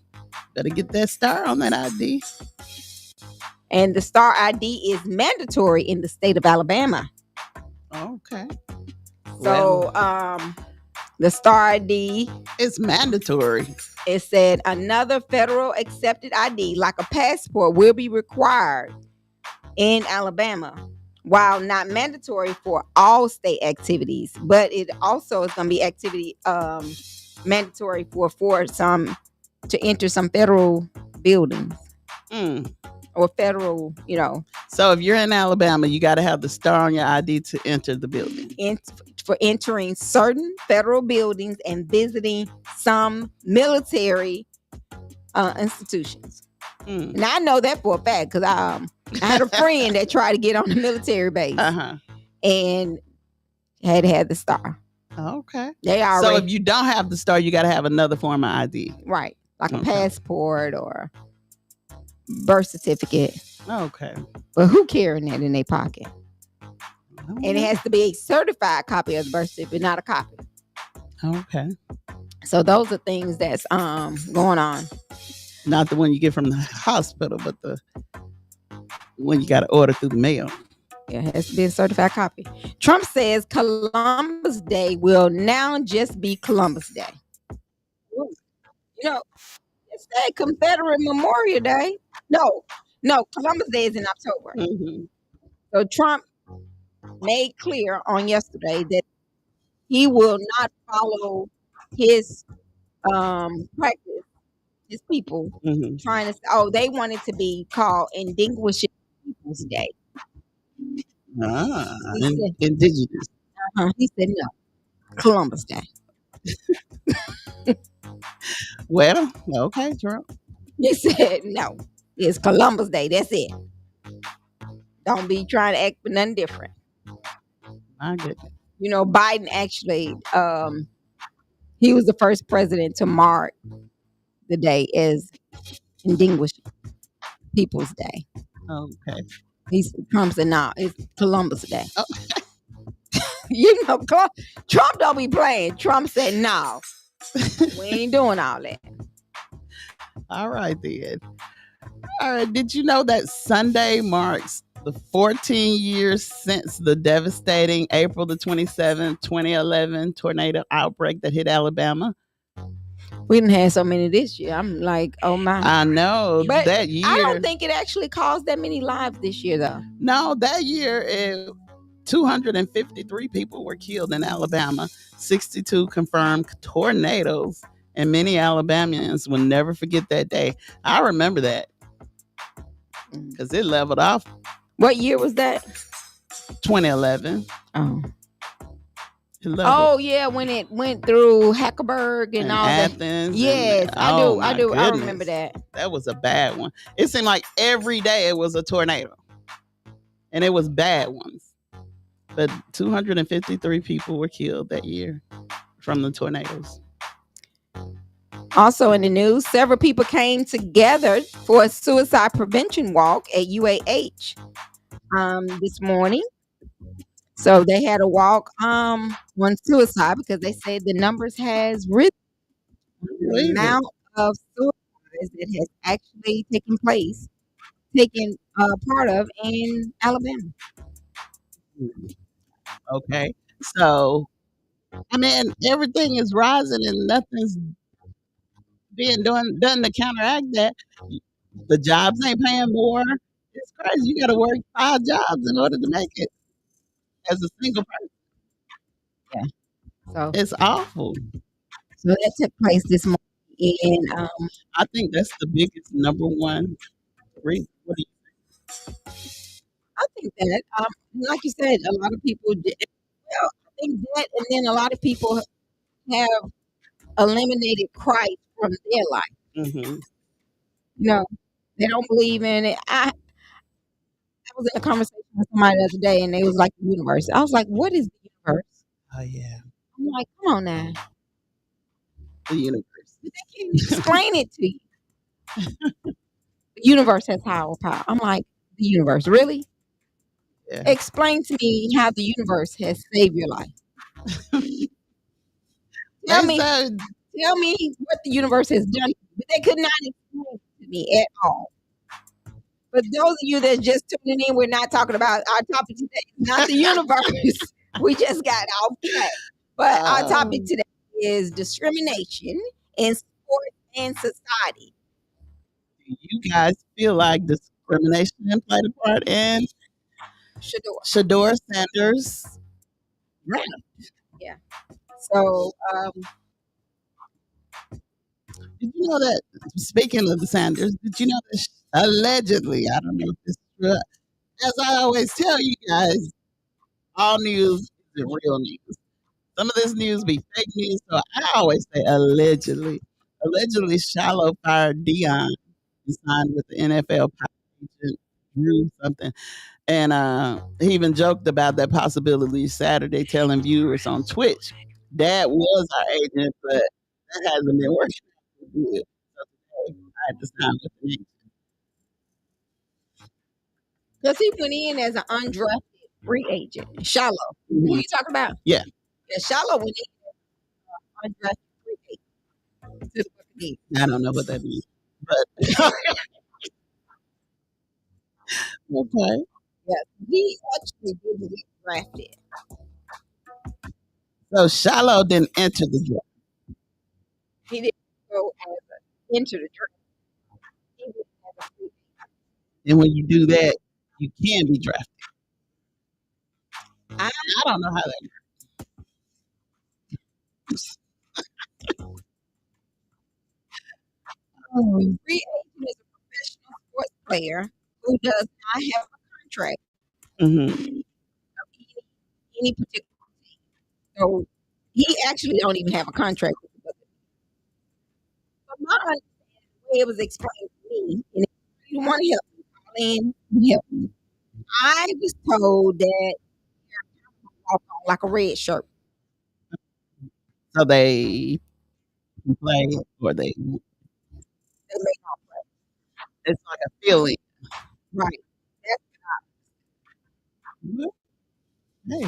better get that star on that ID. And the Star ID is mandatory in the state of Alabama. Okay. So, the Star ID is mandatory. It said another federal accepted ID, like a passport, will be required in Alabama, while not mandatory for all state activities. But it also is going to be mandatory for some to enter some federal buildings. Or federal, So if you're in Alabama, you got to have the star on your ID to enter the building. For entering certain federal buildings and visiting some military institutions. Now I know that for a fact because I had a friend that tried to get on the military base and had the star. Okay. They already. So if you don't have the star, you got to have another form of ID. Right, like a passport or birth certificate. Okay. But who carrying that in their pocket? And it has to be a certified copy of the birth certificate, not a copy. Okay. So those are things that's going on. Not the one you get from the hospital, but the one you got to order through the mail. Yeah, it has to be a certified copy. Trump says Columbus Day will now just be Columbus Day. It said Confederate Memorial Day. No, Columbus Day is in October. So Trump made clear on yesterday that he will not follow his practice, his people trying to say, they want it to be called Indistinguishing Peoples Day. Indigenous. He said no. Columbus Day. Well, okay, Trump. He said no. It's Columbus Day. That's it. Don't be trying to act for nothing different. My goodness. You know, Biden actually, he was the first president to mark the day as Distinguished People's Day. Okay. Trump said, "No, it's Columbus Day." Oh. You know, Trump don't be playing. Trump said, "No, we ain't doing all that." All right, then. All right. Did you know that Sunday marks the 14 years since the devastating April the 27th, 2011 tornado outbreak that hit Alabama? We didn't have so many this year. I'm like, oh my. I know. But that year. I don't think it actually caused that many lives this year, though. No, that year, 253 people were killed in Alabama, 62 confirmed tornadoes, and many Alabamians will never forget that day. I remember that because it leveled off. What year was that? 2011. Oh. Oh yeah, when it went through Hackeberg and all Athens. that. Yes, I do. I remember that. That was a bad one. It seemed like every day it was a tornado, and it was bad ones. But 253 people were killed that year from the tornadoes. Also in the news, several people came together for a suicide prevention walk at UAH this morning. So they had a walk on suicide because they said the numbers has risen. The amount of suicides that has actually taken part of in Alabama. Okay. So, I mean, everything is rising and nothing's being done to counteract that. The jobs ain't paying more. It's crazy. You got to work 5 jobs in order to make it as a single person. Yeah. So it's awful. So that took place this morning, and I think that's the biggest number one reason. What do you think? I think that, like you said, a lot of people did. Well, I think that, and then a lot of people have eliminated Christ from their life. Mm-hmm. You know, they don't believe in it. I was in a conversation with somebody the other day, and they was like the universe. I was like, "What is the universe?" Oh yeah. I'm like, "Come on now." The universe. But they can't explain it to you. The universe has higher power. I'm like, the universe, really? Yeah. Explain to me how the universe has saved your life. Tell me what the universe has done. But they could not explain it to me at all. But those of you that just tuning in, we're not talking about our topic today. It's not the universe. We just got off track. But our topic today is discrimination in sports and society. Do you guys feel like discrimination played a part in Shador Sanders' draft? Yeah. So, did you know that, speaking of the Sanders, did you know that allegedly, I don't know if this is true, as I always tell you guys, all news isn't real news. Some of this news be fake news, so I always say allegedly. Allegedly, Shiloh fired Dion and signed with the NFL agent, Drew something. And he even joked about that possibility Saturday, telling viewers on Twitch, "Dad was our agent, but that hasn't been working good." So today, I had to sign with the agent. because he went in as an undrafted free agent. Shiloh. Mm-hmm. Who you talking about? Yeah. Yeah, Shiloh went in as an undrafted free agent to the Buccaneers. I don't know what that means, but okay. Yeah, he actually didn't get drafted. So Shiloh didn't enter the draft. He didn't go into the draft. He went as a free agent. And when you do that, you can be drafted. I don't know how that works. Free agent is a professional sports player who does not have a contract Mm-hmm. of any particular team. So he actually don't even have a contract with the Buccaneers. But my understanding, the way it was explained to me, and if you want to help me, call in and help me. I was told that walk on like a red shirt. So they play or they They may not play. it's like a feeling. Right. Hey,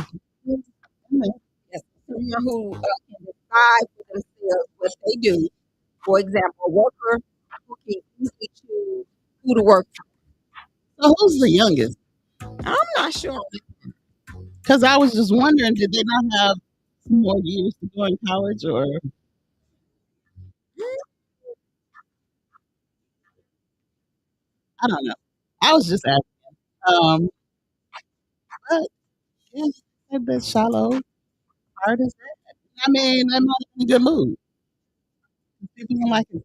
That's someone who can decide for themselves what they do. For example, a worker who can easily choose who to work for. so who's the youngest? I'm not sure. Because I was just wondering, did they not have some more years to go in college, or I don't know. I was just asking. But yeah, that bit shallow hard as that. I mean, that might be a good move. People don't like it.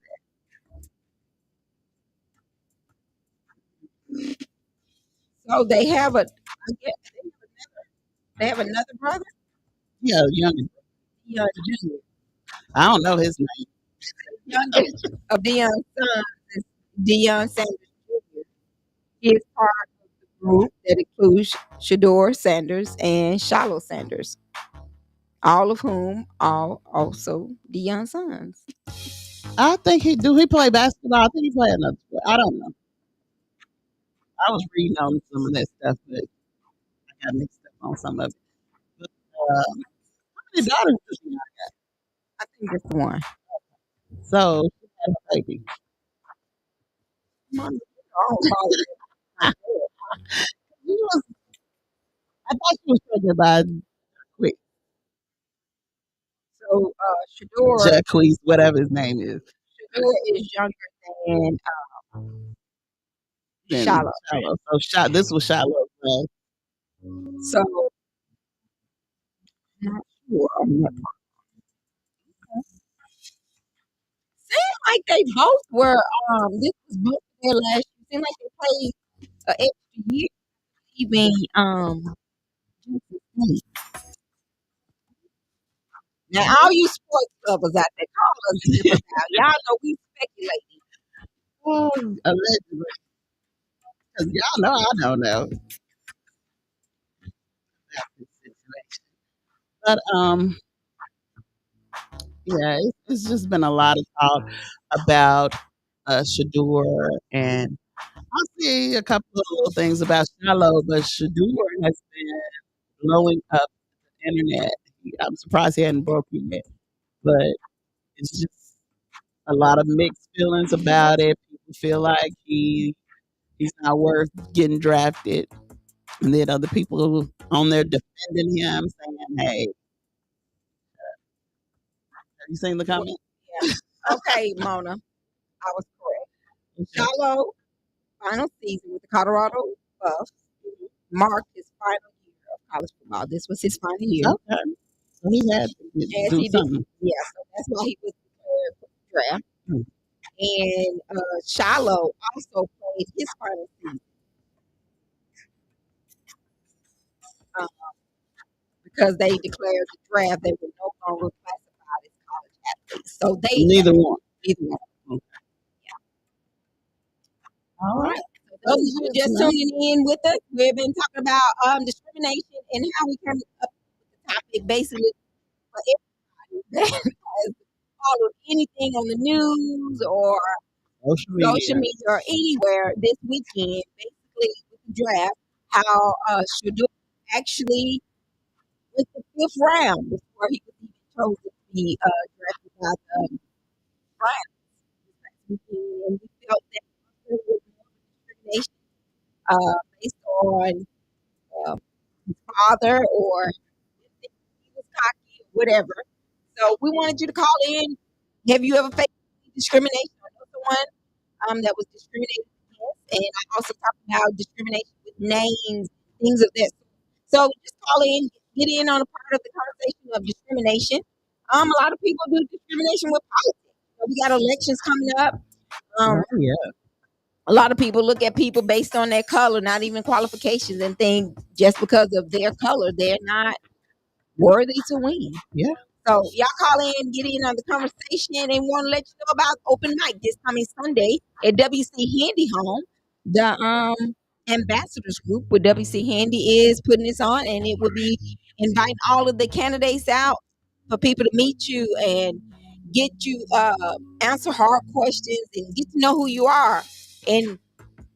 So they have a, I guess they have another brother, Yeah, young. Junior. I don't know his name. Youngest of Deion's sons is Deion Sanders Jr. He is part of the group that includes Shador Sanders and Shiloh Sanders, all of whom are also Deion's sons. I think he play basketball. I think he play another sport. I don't know. I was reading on some of that stuff, but I got mixed up on some of it. But, how many daughters does he have? I think just one. So she had a baby. Mom, He was, I thought she was pregnant by quick. So Shador Jacquees, whatever his name is. Shador is younger than Then Shiloh. So this was Shiloh's son. So I'm not sure on that part. Seemed like they both were. This was both their last year. Seemed like they played an extra year, even Jackson State. Now, all you sports lovers out there, call us and give us out. Y'all know we speculating. Oh, allegedly. Because y'all know I don't know. About this situation. But yeah, it's just been a lot of talk about Shador, and I see a couple of little things about Shiloh, but Shador has been blowing up the internet. I'm surprised he hadn't broken yet, but it's just a lot of mixed feelings about it. People feel like he's not worth getting drafted, and then other people on there defending him, saying, "Hey, have you seen the comment?" Yeah. Okay, Mona, I was correct. Shiloh, final season with the Colorado Buffs, marked his final year of college football. This was his final year. Okay, so he had to Yes, do he did. something. Yeah, so that's why he was declared for the draft. Hmm. And Shiloh also played his final season because they declared the draft. They were no longer classified as college athletes. So they Neither one. Neither one. All right. So those of you just tuning in with us, we've been talking about discrimination and how we came up with the topic basically for everybody that has followed anything on the news or social media or anywhere this weekend, basically with the draft, how Shador actually went the 5th round before he was even chosen to be drafted by the Browns this past weekend. And we felt that there was more discrimination based on his father or he was cocky or whatever. So we wanted you to call in. Have you ever faced discrimination? I know someone that was discriminated against, and I also talked about discrimination with names, things of that sort. So just call in, get in on a part of the conversation of discrimination. A lot of people do discrimination with politics. So we got elections coming up. Yeah. A lot of people look at people based on their color, not even qualifications, and think just because of their color, they're not worthy to win. Yeah. So y'all call in, get in on the conversation, and want to let you know about open mic this coming Sunday at WC Handy Home. The ambassadors group with WC Handy is putting this on, and it will be inviting all of the candidates out for people to meet you and get you answer hard questions and get to know who you are and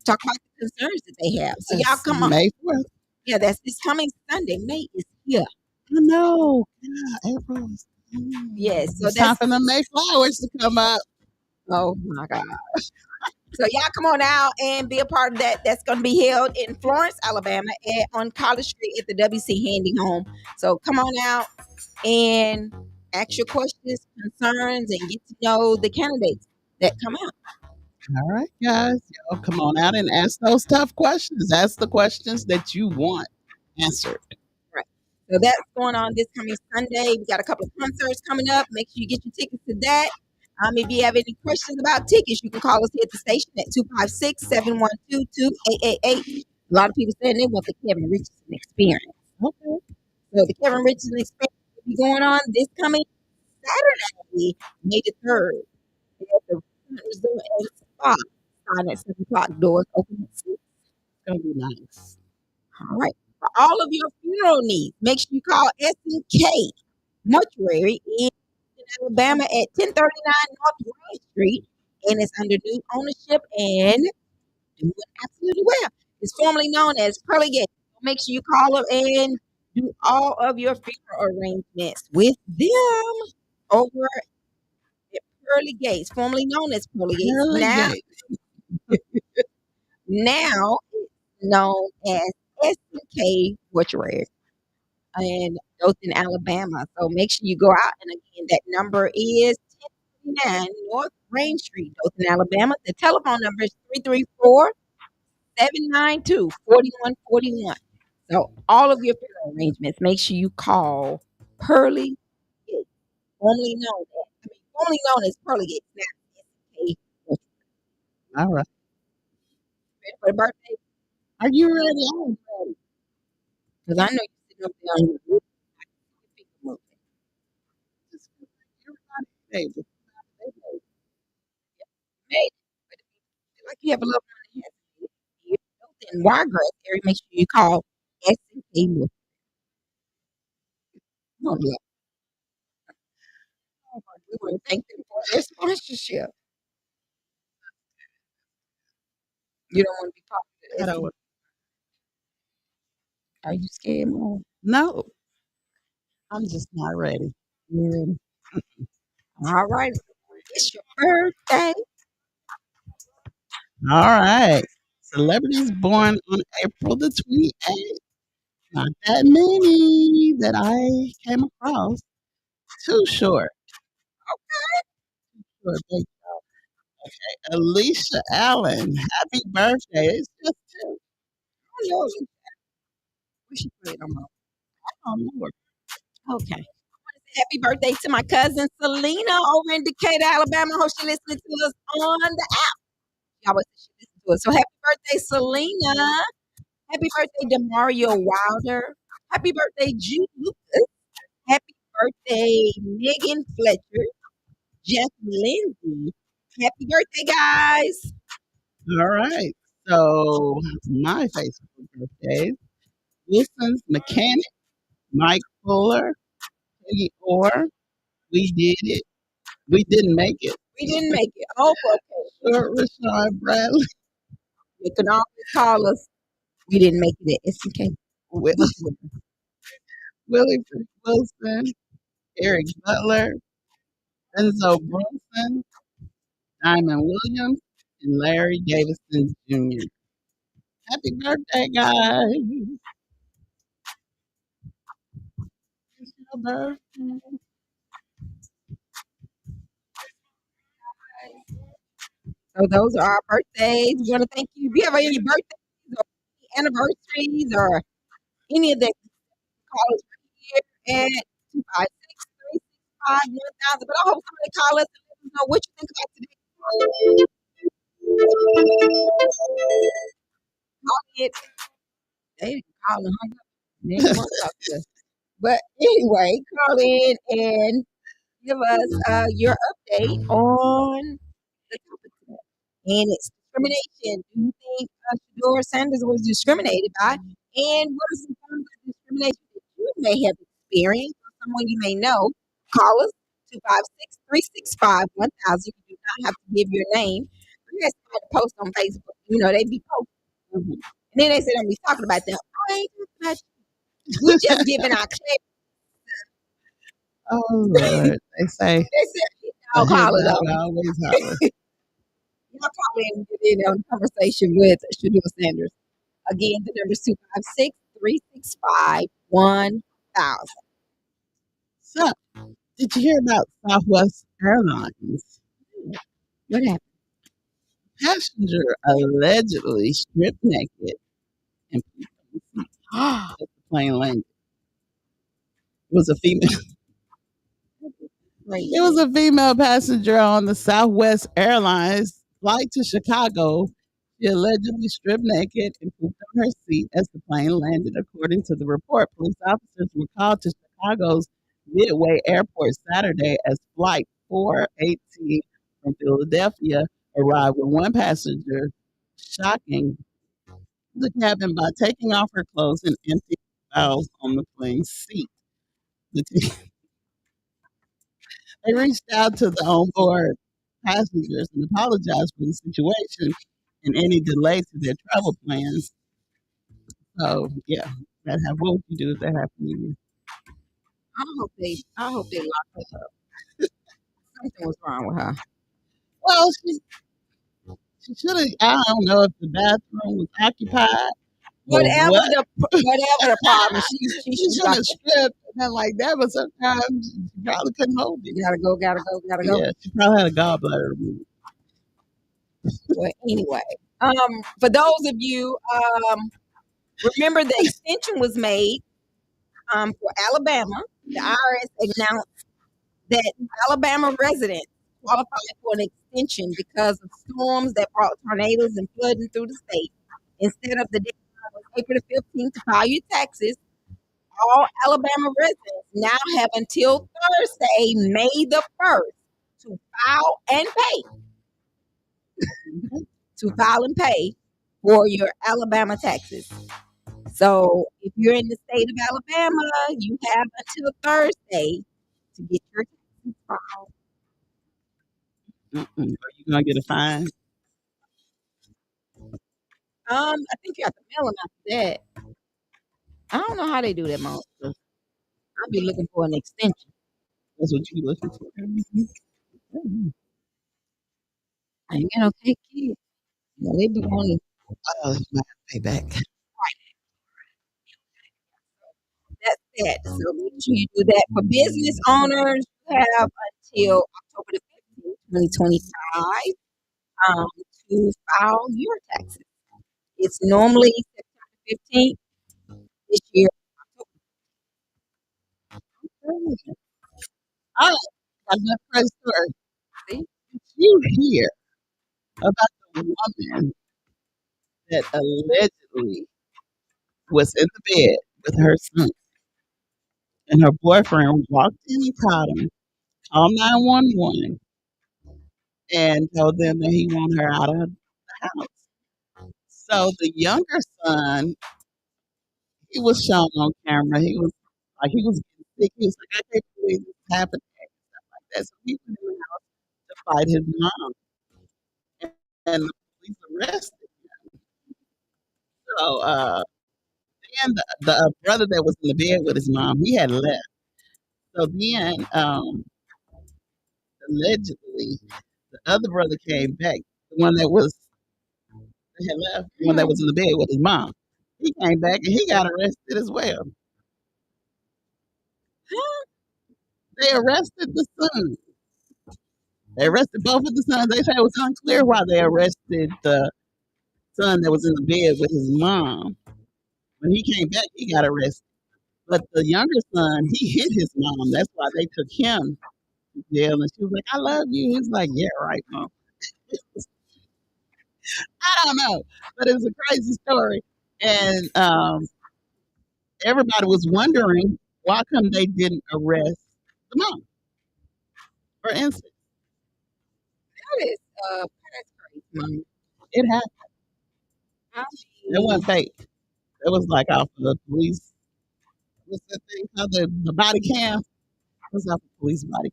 talk about the concerns that they have. So y'all That's come on. May 4th. Yeah, that's this coming Sunday. May is here. I know. Yeah, April. Yes, so It's time that's for the May flowers to come up. oh my gosh. So y'all come on out and be a part of that. That's going to be held in Florence, Alabama, on College Street at the WC Handy Home. So come on out and ask your questions, concerns, and get to know the candidates that come out. All right, guys. Y'all come on out and ask those tough questions. Ask the questions that you want answered. Right. So that's going on this coming Sunday. We got a couple of concerts coming up. Make sure you get your tickets to that. If you have any questions about tickets, you can call us here at the station at 256-712-2888. A lot of people saying they want the Kevin Richardson experience. Okay. So the Kevin Richardson experience will be going on this coming Saturday, May the 3rd. At the Resort and Spa. Starting at 7 o'clock. Doors open at 6. It's going to be nice. All right. For all of your funeral needs, make sure you call S&K Mortuary in Alabama at 1039 North Main Street, and it's under new ownership and doing absolutely well. It's formerly known as Pearly Gates. So make sure you call them and do all of your funeral arrangements with them over at Pearly Gates, formerly known as Pearly Gates. Pearly Now, Gates. now it's known as S&K Mortuary in Dothan, Alabama. So make sure you go out. And again, that number is 1039 North Main Street, Dothan, Alabama. The telephone number is 334-792-4141. So all of your funeral arrangements, make sure you call Pearly Gates, formerly known as Pearly Gates. Now, S&K Mortuary. All right. Ready for the birthday? Are you ready? I'm ready. Because I know you're sitting up there on your roof. I can see your feet moving. Just feel like everybody's baby. Made it. But if you feel like you have a loved one that has it, in Wiregrass area, make sure you call S&K Mortuary. Oh, yeah. We want to thank them for their sponsorship. You don't want to be part I of don't it. want- Are you scared, Mom? No, I'm just not ready. You ready? All right. It's your birthday. All right. Celebrities born on April the 28th. Not that many that I came across. Too short. Short, big dog. Okay. Alicia Allen. Happy birthday. It's just two. I know you. We should put it on my. I don't know. Okay. Happy birthday to my cousin Selena over in Decatur, Alabama. Hope she listening to us on the app. Y'all was she listen to us. So happy birthday, Selena. Happy birthday, Demario Wilder. Happy birthday, Jude Lucas. Happy birthday, Megan Fletcher. Jeff Lindsay. Happy birthday, guys. All right. So my Facebook birthdays. Wilson's Mechanic. Mike Fuller. Peggy Orr. We did it. We didn't make it. We didn't make it. Oh, okay. Short Rashad Bradley. You can always call us. We didn't make it at SMK. Willie Wilson. Eric Butler. Enzo Brunson. Diamond Williams. And Larry Davidson Jr. Happy birthday, guys. It's your birthday. So those are our birthdays. We want to thank you. If you have any birthdays or anniversaries or any of that, call us right here at 256-365-1000. But I hope somebody call us and let us know what you think about today. Call it. They didn't call and hung up. They didn't want to talk to us. But anyway, call in and give us your update on the topic today. And it's discrimination. Do you think Shador Sanders was discriminated by? And what are some forms of discrimination that you may have experienced or someone you may know? Call us 256-365-1000. You do not have to give your name. You guys try to post on Facebook. You know, they be posting. And then they say, I'm be talking about them. I ain't talking about you. We just giving our clarity. Oh, Lord. They say, They said, y'all call it up. always holler. Y'all call in and get in on the conversation with Shador Sanders. Again, the number is 256-365-1000. So, did you hear about Southwest Airlines? What happened? Passenger allegedly stripped naked and at the plane landed. It was a female. It was a female passenger on the Southwest Airlines flight to Chicago. She allegedly stripped naked and pooped on her seat as the plane landed, according to the report. Police officers were called to Chicago's Midway Airport Saturday as Flight 418 from Philadelphia arrived with one passenger shocking the cabin by taking off her clothes and emptying towels on the plane's seat. They reached out to the onboard passengers and apologized for the situation and any delay to their travel plans. So, yeah, that happened. What would you do if that happened to you? I hope they lock her up. Something was wrong with her. Well, she should have. I don't know if the bathroom was occupied. Whatever the problem, she should have stripped and like that. But sometimes she probably couldn't hold it. Gotta go. Yeah, she probably had a gallbladder removed. Well, anyway, for those of you, remember the extension was made for Alabama. The IRS announced that Alabama residents qualified for an extension because of storms that brought tornadoes and flooding through the state. Instead of the deadline of April the 15th to file your taxes, all Alabama residents now have until Thursday, May the 1st, to file and pay for your Alabama taxes. So if you're in the state of Alabama, you have until Thursday to get your taxes filed. Are you gonna get a fine? I think you have to mail them after that. I don't know how they do that, Mom. I'll be looking for an extension. That's what you looking for. I ain't got no kids. You know, they be wanting. Oh, you might have to pay back. That's that. So make sure you do that. For business owners, you have until October the 15th, 2025 to file your taxes. It's normally September 15th. This year, October. All right, got another crazy story. Did you hear about the woman that allegedly was in the bed with her son, and her boyfriend walked in and caught him, called 911, and told them that he wanted her out of the house? So the younger son, he was shown on camera. He was getting sick. He was like, I can't believe this happened, and stuff like that. So he went in the house to fight his mom, and the police arrested him. So then the brother that was in the bed with his mom, he had left. So then allegedly the other brother came back, the one that had left, the one that was in the bed with his mom. He came back and he got arrested as well. They arrested the son. They arrested both of the sons. They said it was unclear why they arrested the son that was in the bed with his mom. When he came back, he got arrested. But the younger son, he hit his mom. That's why they took him to jail. And she was like, I love you. He was like, yeah, right, Mom. I don't know. But it's a crazy story. And everybody was wondering Why come they didn't arrest the mom, for instance? That is that's crazy, Mom. It happened. I It wasn't fake. It was like off of the police. What's that thing called? The body cam. It was off the police body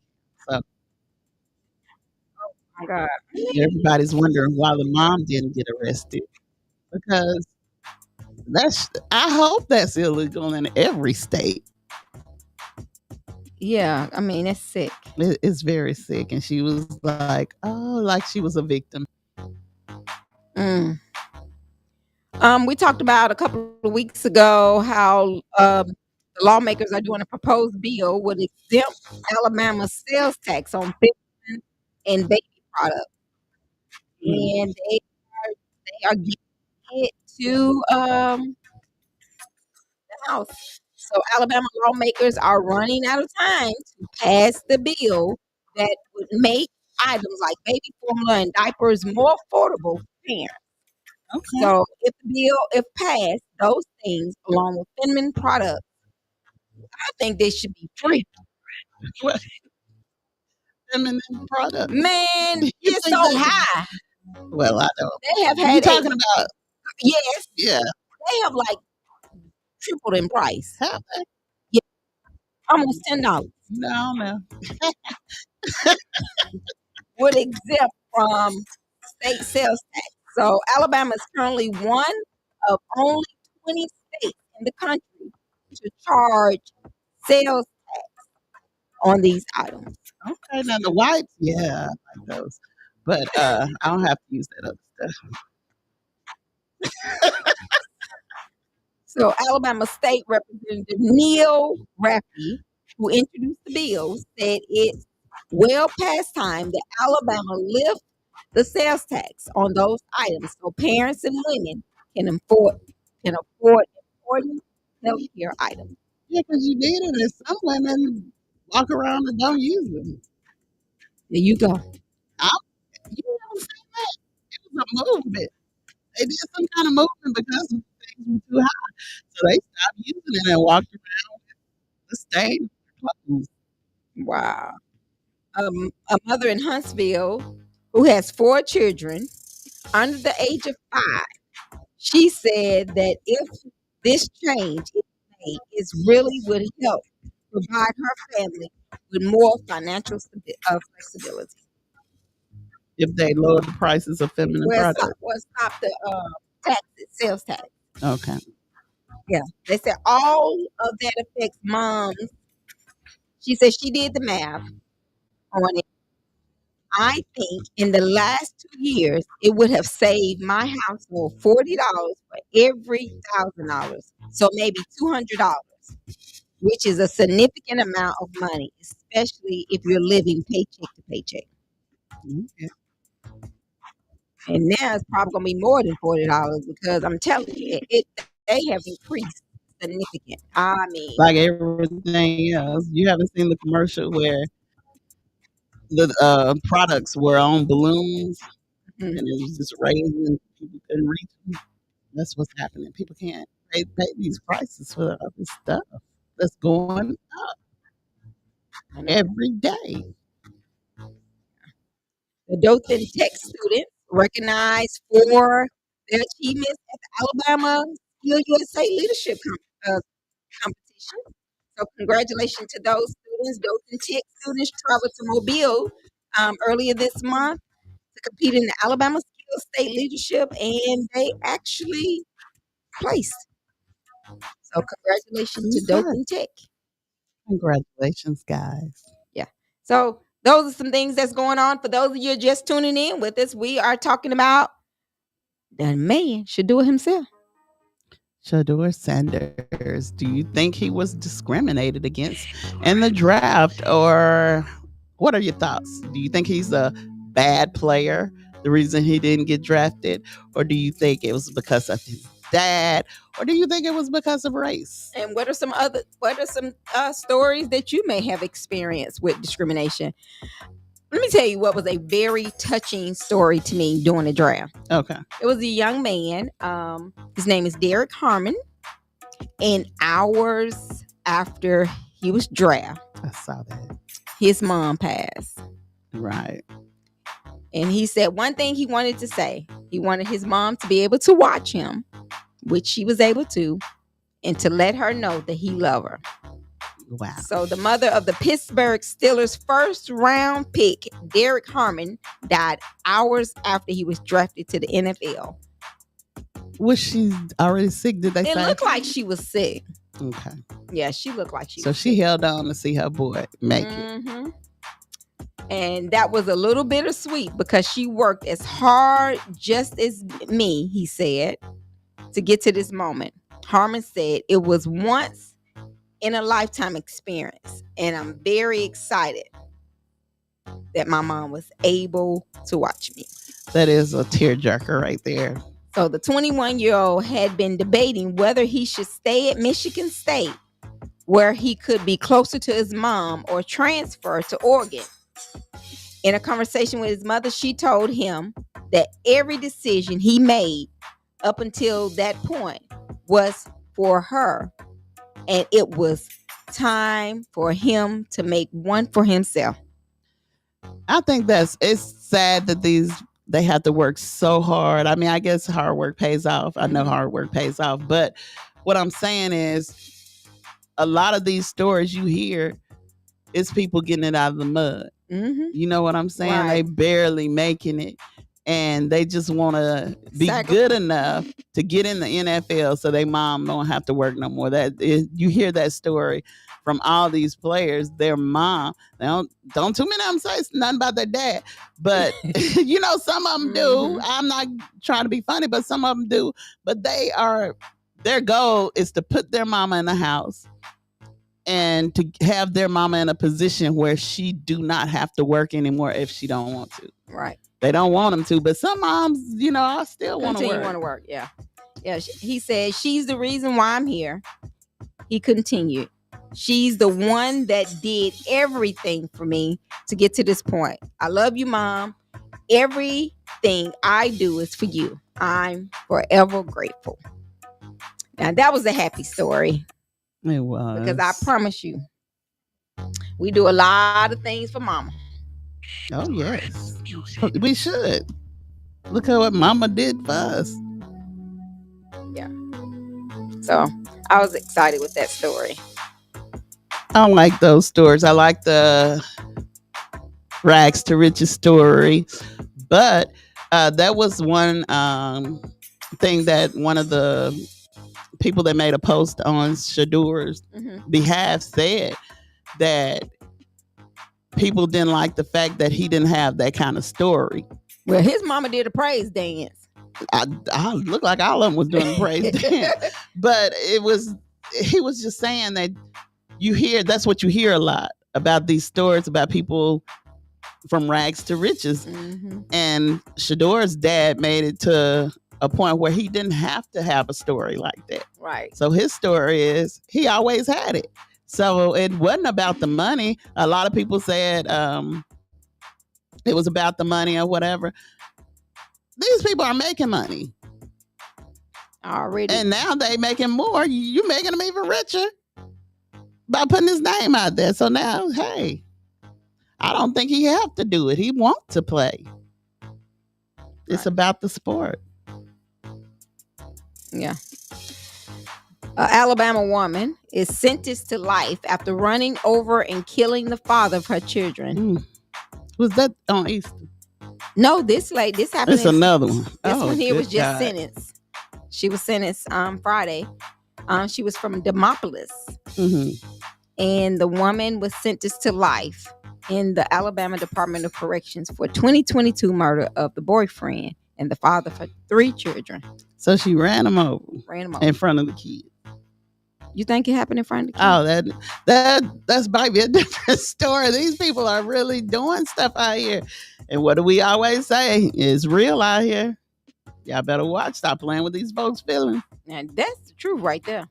cam. my God. So everybody's wondering why the mom didn't get arrested because I hope that's illegal in every state. Yeah, I mean, that's sick. It's very sick. And she was like, oh, like she was a victim. Mm. We talked about a couple of weeks ago how the lawmakers are doing a proposed bill would exempt Alabama's sales tax on vitamin and baby products, and they are giving it to the House. So Alabama lawmakers are running out of time to pass the bill that would make items like baby formula and diapers more affordable for parents. Okay. So if the bill, if passed, those things along with feminine products, I think they should be free. What? Feminine product. Man, You it's think so they- high. Well, I don't. They have You had talking about? yes, Yeah. they have like tripled in price, Have they? almost $10. No. Would exempt from state sales tax. So Alabama is currently one of only 20 states in the country to charge sales tax on these items. Okay. Now the wipes, yeah, I like those, but I don't have to use that other stuff. So Alabama State Representative Neil Raffy, who introduced the bill, said it's well past time that Alabama lift the sales tax on those items so parents and women can afford important healthcare items. Yeah, because you need it, and some women walk around and don't use them. There you go. You haven't seen that? It was a movement. They did some kind of movement because things were too high, so they stopped using it and walked around with the stain clothes. Wow. A mother in Huntsville who has 4 children under the age of 5. She said that if this change is made, it really would help provide her family with more financial flexibility. If they lower the prices of feminine products. Stop the taxes, sales tax. Okay. Yeah, they said all of that affects moms. She said she did the math on it. I think in the last 2 years, it would have saved my household $40 for every $1,000. So maybe $200, which is a significant amount of money, especially if you're living paycheck to paycheck. Okay. And now it's probably gonna be more than $40 because I'm telling you, they have increased significant. I mean, Like everything else, you haven't seen the commercial where the products were on balloons and it was just raising. People couldn't reach them. That's what's happening. People can't pay these prices for other stuff that's going up every day. the Dothan Tech students recognized for their achievements at the Alabama Skill USA Leadership Competition. So congratulations to those students. Dothan Tech students traveled to Mobile earlier this month to compete in the Alabama Skill State Leadership, and they actually placed. So congratulations to Dothan Tech. Congratulations, guys. Yeah. So those are some things that's going on. For those of you just tuning in with us, we are talking about the man should do it himself. Shedeur Sanders, do you think he was discriminated against in the draft, or what are your thoughts? Do you think he's a bad player, the reason he didn't get drafted, or do you think it was because of his dad, or do you think it was because of race? And what are some stories that you may have experienced with discrimination? Let me tell you what was a very touching story to me during the draft. Okay. It was a young man. His name is Derek Harmon. And ours after he was drafted, I saw that. his mom passed. Right. And he said one thing he wanted to say. He wanted his mom to be able to watch him, which she was able to, and to let her know that he loved her. Wow. So the mother of the Pittsburgh Steelers' first round pick, Derek Harmon, died hours after he was drafted to the NFL. Was she already sick? Did they It say? looked like she was sick. Okay. Yeah, she looked like she So was she sick. held on to see her boy make it. Mhm. And that was a little bittersweet because she worked as hard just as me, he said, to get to this moment. Harmon said it was once in a lifetime experience, and I'm very excited that my mom was able to watch me. That is a tearjerker right there. So the 21-year-old had been debating whether he should stay at Michigan State, where he could be closer to his mom, or transfer to Oregon. In a conversation with his mother, she told him that every decision he made up until that point was for her, and it was time for him to make one for himself. I think it's sad that they have to work so hard. I mean, I guess hard work pays off. I know hard work pays off. But what I'm saying is a lot of these stories you hear is people getting it out of the mud. Mm-hmm. You know what I'm saying? Right. They barely making it. And they just want to be good enough to get in the NFL so their mom don't have to work no more. You hear that story from all these players. Their mom, they don't too many of them say nothing about their dad, but you know, some of them do. I'm not trying to be funny, but some of them do. But their goal is to put their mama in the house and to have their mama in a position where she do not have to work anymore if she don't want to. Right. They don't want them to, but some moms, you know, I still want to Continue work. want to work. Yeah. Yeah. He said, she's the reason why I'm here. He continued, she's the one that did everything for me to get to this point. I love you, Mom. Everything I do is for you. I'm forever grateful. Now, that was a happy story. It was. Because I promise you, we do a lot of things for Mama. Oh, yes. We should. Look at what Mama did for us. Yeah. So I was excited with that story. I don't like those stories. I like the rags to riches story. But that was one thing that one of the people that made a post on Shadur's behalf said, that people didn't like the fact that he didn't have that kind of story. Well, his mama did a praise dance. I look like all of them was doing a praise dance. But he was just saying that that's what you hear a lot about these stories about people from rags to riches. Mm-hmm. And Shadur's dad made it to a point where he didn't have to have a story like that. Right. So his story is he always had it. So it wasn't about the money. A lot of people said it was about the money or whatever. These people are making money already, and now they making more. You making them even richer by putting his name out there. So now, hey, I don't think he have to do it. He wants to play. It's about the sport. Yeah. An Alabama woman is sentenced to life after running over and killing the father of her children. Was that on Easter? No, this happened. It's another one. This one here was just God. sentenced. She was sentenced Friday. She was from Demopolis. Mm-hmm. And the woman was sentenced to life in the Alabama Department of Corrections for 2022 murder of the boyfriend and the father for 3 children. So she ran him over. In front of the kid. You think it happened in front of the kid? Oh, that's might be a different story. These people are really doing stuff out here. And what do we always say? It's real out here. Y'all better watch. Stop playing with these folks' feelings. And that's the truth right there.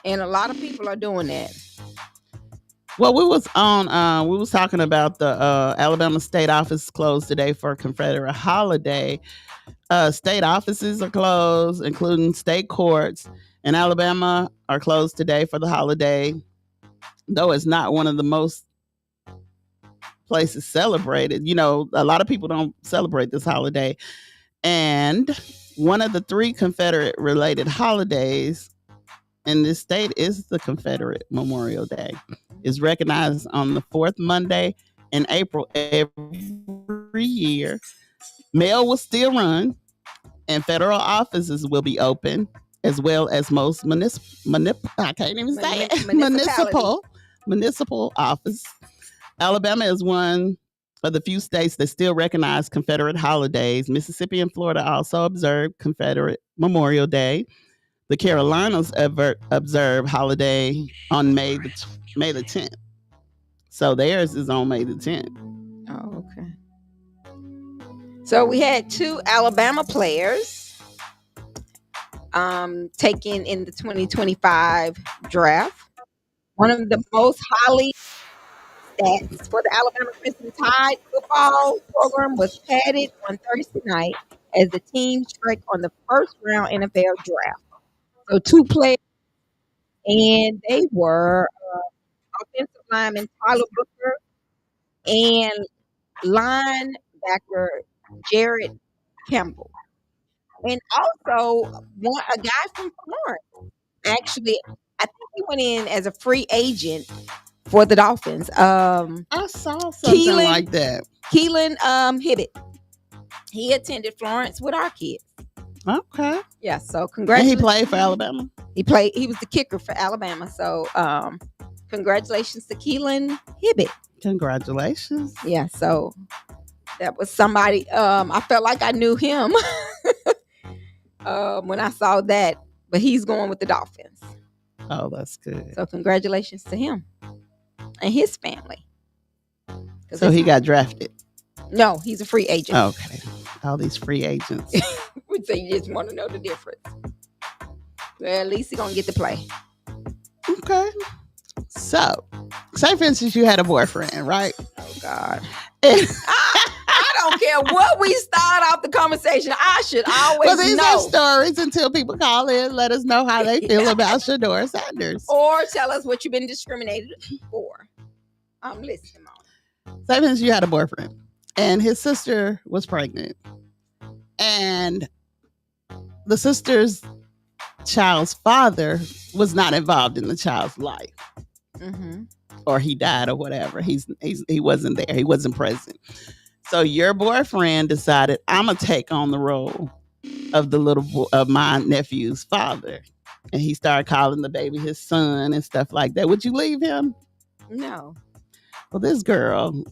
And a lot of people are doing that. Well, we was talking about the Alabama state office closed today for a Confederate holiday. State offices are closed, including state courts in Alabama are closed today for the holiday. though it's not one of the most places celebrated. You know, a lot of people don't celebrate this holiday. And one of the 3 Confederate related holidays in this state is the Confederate Memorial Day. It's recognized on the 4th Monday in April every year. Mail will still run, and federal offices will be open, as well as most I can't even say it. Municipal office. Alabama is one of the few states that still recognize Confederate holidays. Mississippi and Florida also observe Confederate Memorial Day. The Carolinas observe holiday on May the 10th. So theirs is on May the 10th. Oh, okay. So we had 2 Alabama players taken in the 2025 draft. One of the most highly stats for the Alabama Crimson Tide football program was padded on Thursday night as the team struck on the first round NFL draft. So 2 players, and they were offensive lineman Tyler Booker and linebacker Jared Campbell. And also a guy from Florence. Actually, I think he went in as a free agent for the Dolphins. I saw something like that. Keelan Hibbett. He attended Florence with our kids. Okay. Yeah, so And congratulations. he played for Alabama? He was the kicker for Alabama. So congratulations to Keelan Hibbett. Congratulations. Yeah, so that was somebody. I felt like I knew him when I saw that, but he's going with the Dolphins. Oh, that's good. So congratulations to him and his family. So he got drafted? No, he's a free agent. Okay. All these free agents. So you just want to know the difference. Well, at least he's going to get to play. Okay. So, say for instance, you had a boyfriend, right? Oh, God. I don't care what we start off the conversation. I should always well, these know. are stories until people call in, let us know how they feel about Shadora Sanders. Or tell us what you've been discriminated for. I'm listening, Mom. Say for instance, you had a boyfriend and his sister was pregnant. And the sister's child's father was not involved in the child's life. Mm-hmm. Or he died or whatever. He wasn't there. He wasn't present. So your boyfriend decided, I'm gonna take on the role of the little boy, of my nephew's father, and he started calling the baby his son and stuff like that. Would you leave him? No. Well, this girl,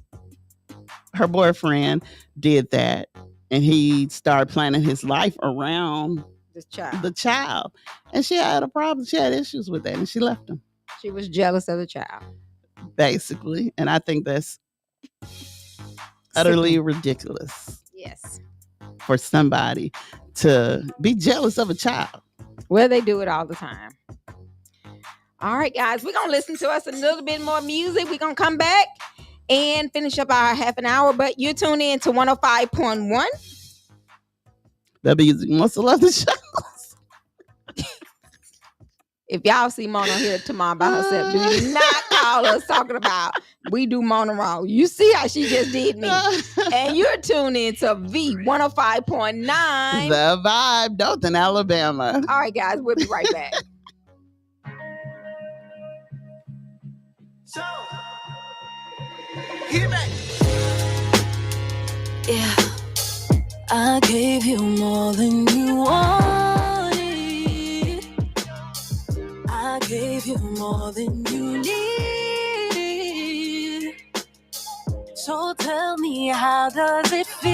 her boyfriend did that, and he started planning his life around the child, and she had a problem. She had issues with that, and she left him. She was jealous of the child, basically, and I think that's utterly ridiculous. Yes. For somebody to be jealous of a child. Well, they do it all the time. All right, guys, we're going to listen to us a little bit more music. We're going to come back and finish up our half an hour, but you tune in to 105.1. The music must have loved the show. If y'all see Mona here tomorrow by herself, do not call us talking about we do Mona wrong. You see how she just did me. And you're tuned in to V105.9. The Vibe, Dothan, Alabama. All right, guys, we'll be right back. So, get back. Yeah, I gave you more than you wanted. I gave you more than you need. So tell me, how does it feel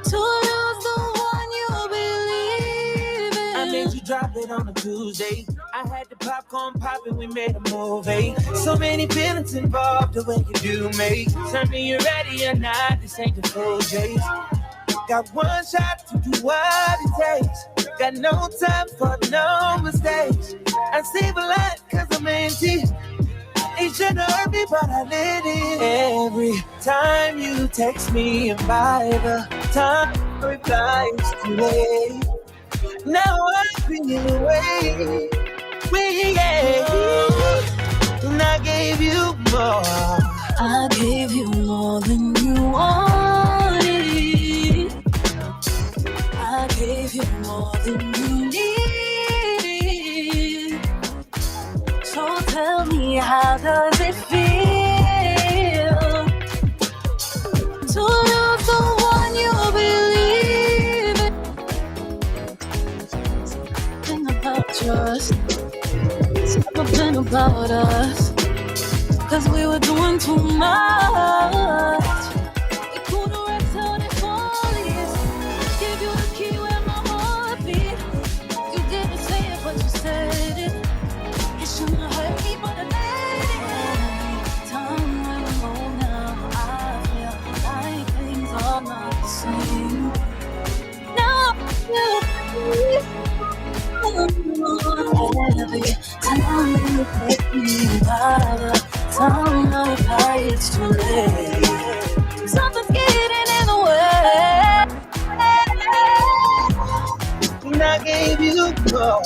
to lose the one you believe in? I made you drop it on a Tuesday. I had the popcorn popping, we made a movie. So many feelings involved, the way you do me. Tell me you're ready or not, this ain't the full chase. Got one shot to do what it takes. Got no time for no mistakes. I save a lot cause I'm empty. It shouldn't hurt me, but I let it. Every time you text me, and by the time I reply, it's too late. Now I'm feeling away. We gave you more. I gave you more than you wanted. I gave you more than you needed. So tell me, how does it feel to lose the one you believe in? Think about trust. It's never been about us. 'Cause we were doing too much. We could have wrecked all the police. Give you the key where my heart beat. You didn't say it, but you said it. It shouldn't have hurt me, but I let it. Every time we're alone now, I feel like things are not the same. Now you every time you take me by the time I it's too late. Something's getting in the way. And I gave you more.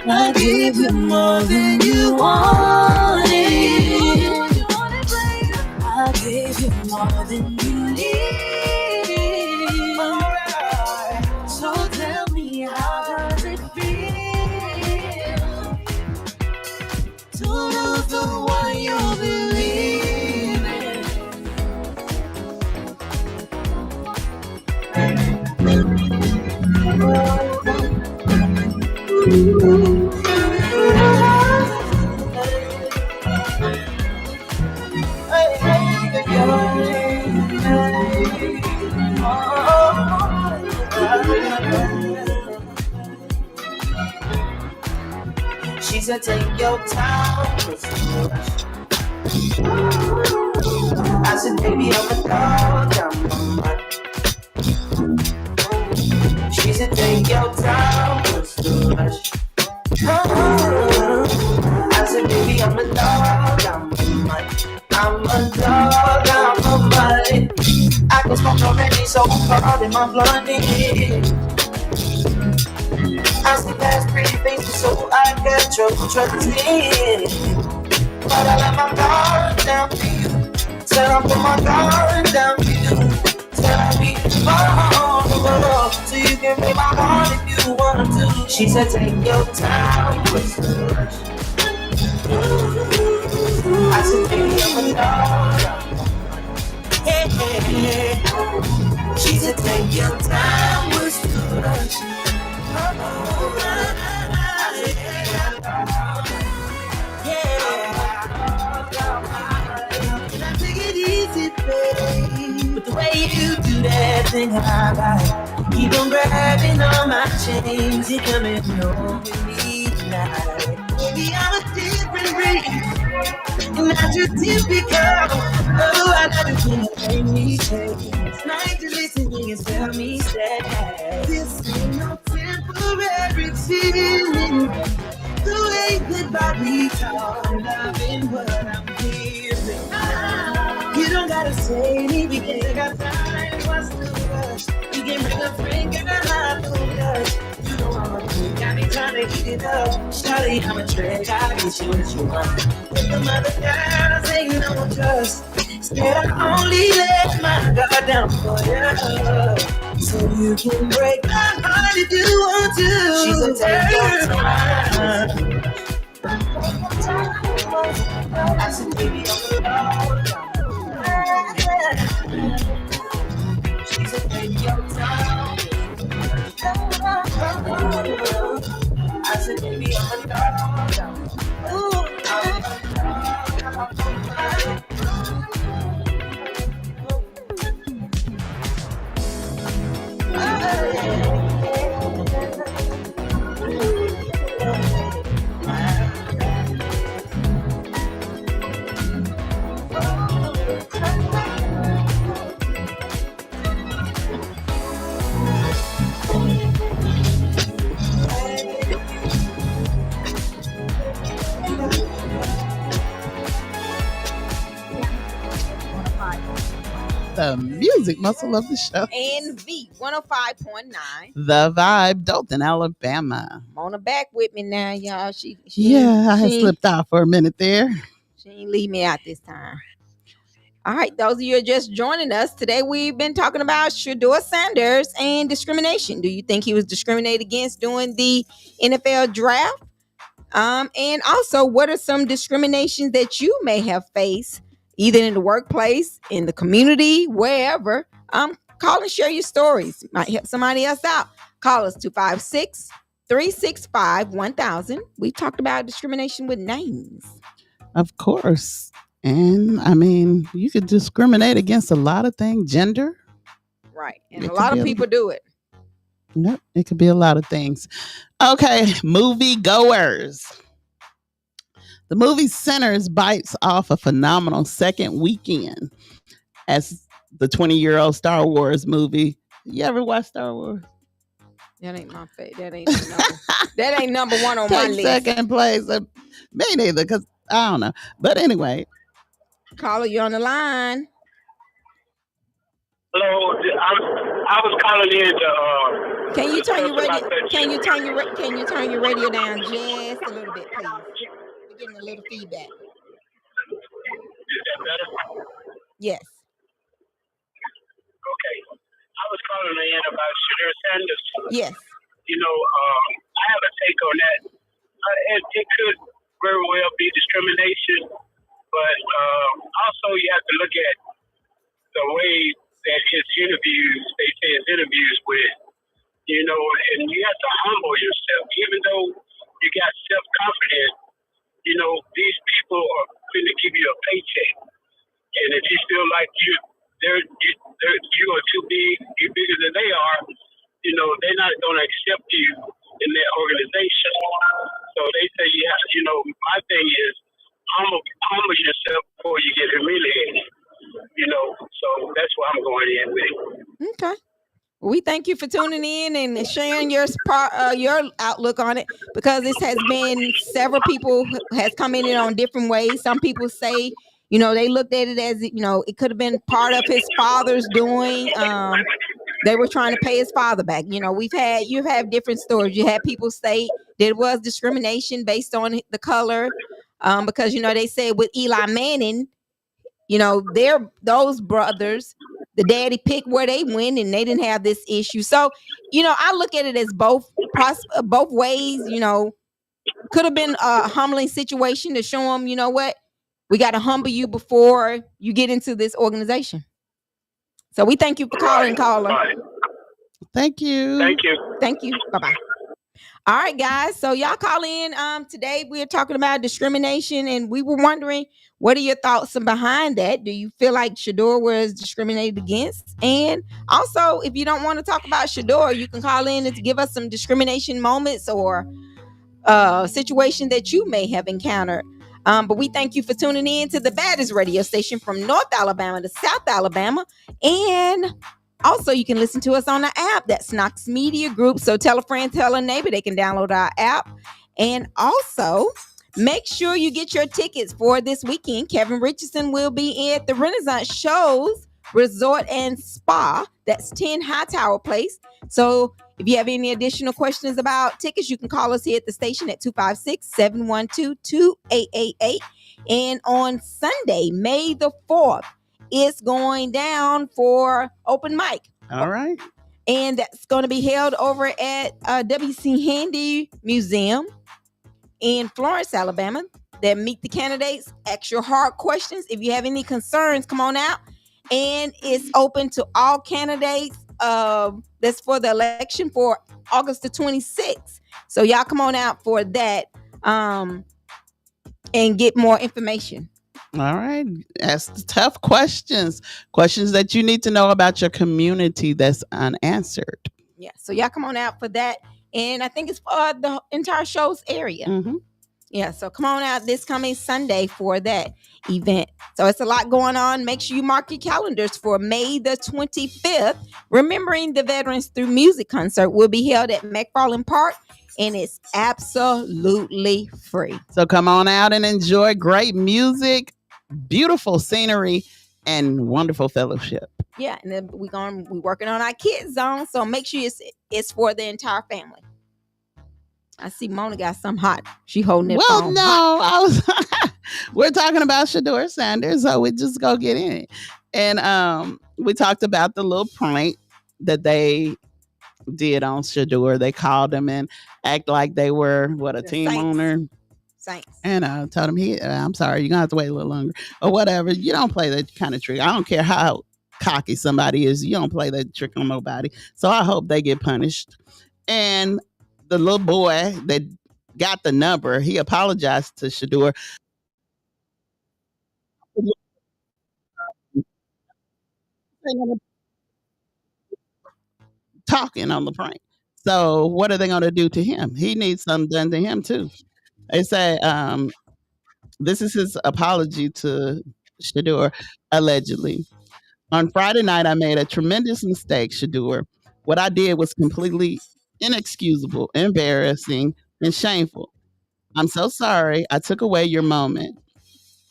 I gave you more than you wanted. I gave you more than you need. Alright. So tell me, how does it feel to lose the one you believe in? She said, take your time. I said, baby, I'm a dog. She said, take your time. I said, baby, I'm a dog. I'm a dog. I'm a mud. I can smoke already, so hard in my blondie. I see that's pretty faces, so I got trouble trusting. But I let my guard down for you. Said I put my guard down for you. Said I'll be vulnerable, so you can break my heart if you want to. She said, take your time. I said, baby, I'm a dog. Yeah. She said, take your time. What's too much? But the way you do that thing I like, keep on grabbing on my chains, you're coming home with me tonight. Baby, I'm a different breed, and not your typical. Oh, I love it when you make me change. It's nice to listen when you tell me that this ain't no temporary feeling. The way that body talk, loving what I'm hearing. You don't gotta say anything, I got time, what's the rush? You can bring a friend, girl, I know that. You know I'm a freak, got me trying to eat it up. Shawty, I'm a trick, I'll get you what you want. With the mother guys, ain't no trust. Said I only let my guard down for you, so you can break my heart if you want to. She said, take your time. I said, baby, I'm alone. She said, take your time. I said, baby, I'm alone. The music muscle of the show. NV 105.9. The Vibe, Dothan, Alabama. Mona back with me now, y'all. She Yeah, I had she- slipped out for a minute there. She ain't leave me out this time. All right, those of you who are just joining us today, we've been talking about Shedeur Sanders and discrimination. Do you think he was discriminated against during the NFL draft? And also, what are some discriminations that you may have faced, either in the workplace, in the community, wherever? Call and share your stories. Might help somebody else out. Call us 256-365-1000. We talked about discrimination with names. Of course. And I mean, you could discriminate against a lot of things, gender. Right. And a lot of people do it. Yep, it could be a lot of things. Okay, movie goers. The movie Sinners bites off a phenomenal second weekend as the 20-year-old Star Wars movie. You ever watch Star Wars? That ain't my favorite. That ain't number one on my list. Second place. Me neither, because I don't know. But anyway. Caller, you on the line. Hello, I was calling in to. Can you turn your radio? Can you turn your radio down just a little bit, please? We're getting a little feedback. Is that better? Yes. Okay. I was calling in about Shedeur Sanders. Yes. You know, I have a take on that. It could very well be discrimination, but also you have to look at the way that his interviews, they say his interviews with, you know, and you have to humble yourself. Even though you got self-confidence, you know, these people are going to give you a paycheck. And if you feel like you are too big, you're bigger than they are, you know, they're not going to accept you in their organization. So they say, yeah, you know, my thing is humble yourself before you get humiliated. You know, so that's what I'm going in with. Okay. Well, we thank you for tuning in and sharing your outlook on it, because this has been several people has come in on different ways. Some people say, you know, they looked at it as, you know, it could have been part of his father's doing. They were trying to pay his father back. You know, you've had different stories. You had people say there was discrimination based on the color, because, you know, they said with Eli Manning, you know, those brothers, the daddy picked where they went and they didn't have this issue. So, you know, I look at it as both ways. You know, could have been a humbling situation to show them, you know what, we got to humble you before you get into this organization. So we thank you for calling, caller. Thank you. Thank you. Thank you. Bye-bye. All right, guys. So y'all call in. Today we're talking about discrimination, and we were wondering, what are your thoughts behind that? Do you feel like Shedeur was discriminated against? And also, if you don't want to talk about Shedeur, you can call in and give us some discrimination moments or situation that you may have encountered. But we thank you for tuning in to the baddest radio station from North Alabama to South Alabama. And also, you can listen to us on the app. That's Knox Media Group. So tell a friend, tell a neighbor, they can download our app. And also, make sure you get your tickets for this weekend. Kevin Richardson will be at the Renaissance Shows Resort and Spa. That's 10 Hightower Place. So if you have any additional questions about tickets, you can call us here at the station at 256-712-2888. And on Sunday, May the 4th, it's going down for open mic. All right. And that's going to be held over at W.C. Handy Museum in Florence, Alabama. They meet the candidates, ask your hard questions. If you have any concerns, come on out. And it's open to all candidates. That's for the election for August the 26th. So y'all come on out for that and get more information. All right. Ask the tough questions that you need to know about your community that's unanswered. Yeah. So y'all come on out for that. And I think it's for the entire show's area. Mm-hmm. Yeah. So come on out this coming Sunday for that event. So it's a lot going on. Make sure you mark your calendars for May the 25th. Remembering the Veterans Through Music concert will be held at McFarland Park. And it's absolutely free. So come on out and enjoy great music, beautiful scenery, and wonderful fellowship. Yeah, and then we're working on our kids zone, so make sure it's for the entire family. I see Mona got some hot. She holding it. Well, no, We're talking about Shador Sanders, so we just go get in it. And we talked about the little prank that they did on Shador. They called him and act like they were a team Saints. owner. Saints. And told him I'm sorry, you're gonna have to wait a little longer or whatever. You don't play that kind of trick. I don't care how cocky somebody is. You don't play that trick on nobody. So I hope they get punished. And the little boy that got the number, he apologized to Shador. Talking on the prank. So what are they going to do to him? He needs something done to him too. They say this is his apology to Shador, allegedly. On Friday night, I made a tremendous mistake, Shador. What I did was completely inexcusable, embarrassing, and shameful. I'm so sorry I took away your moment.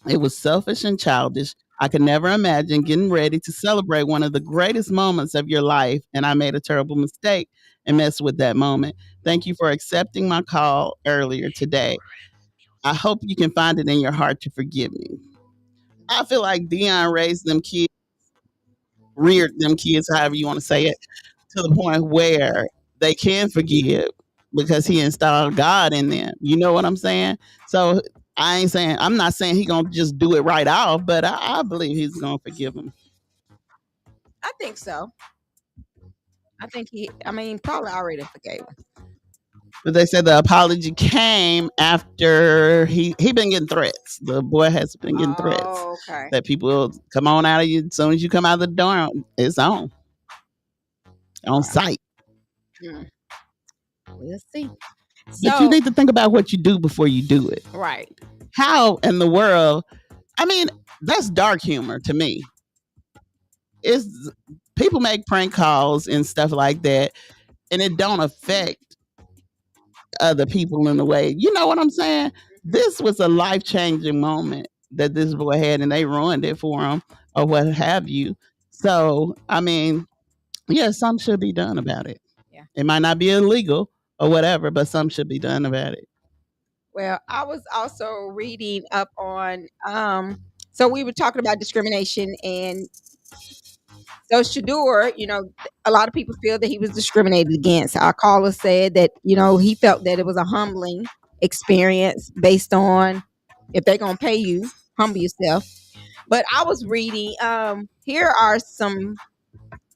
It was selfish and childish. I could never imagine getting ready to celebrate one of the greatest moments of your life, and I made a terrible mistake and messed with that moment. Thank you for accepting my call earlier today. I hope you can find it in your heart to forgive me. I feel like Dion raised them kids, reared them kids, however you want to say it, to the point where they can forgive because he installed God in them. You know what I'm saying? So I'm not saying he's gonna just do it right off, but I believe he's gonna forgive him. I think so. I think probably already forgave him. But they said the apology came after he been getting threats. The boy has been getting threats Okay. that people will come on out of you as soon as you come out of the door. It's on site. We'll see. But you need to think about what you do before you do it. Right. How in the world? I mean, that's dark humor to me. It's people make prank calls and stuff like that, and it don't affect other people in a way. You know what I'm saying? This was a life-changing moment that this boy had, and they ruined it for him or what have you. So, I mean, yeah, something should be done about it. Yeah. It might not be illegal or whatever, but something should be done about it. Well, I was also reading up on so we were talking about discrimination, and so Shador, a lot of people feel that he was discriminated against. Our caller said that, he felt that it was a humbling experience based on if they're going to pay you, humble yourself. But I was reading, here are some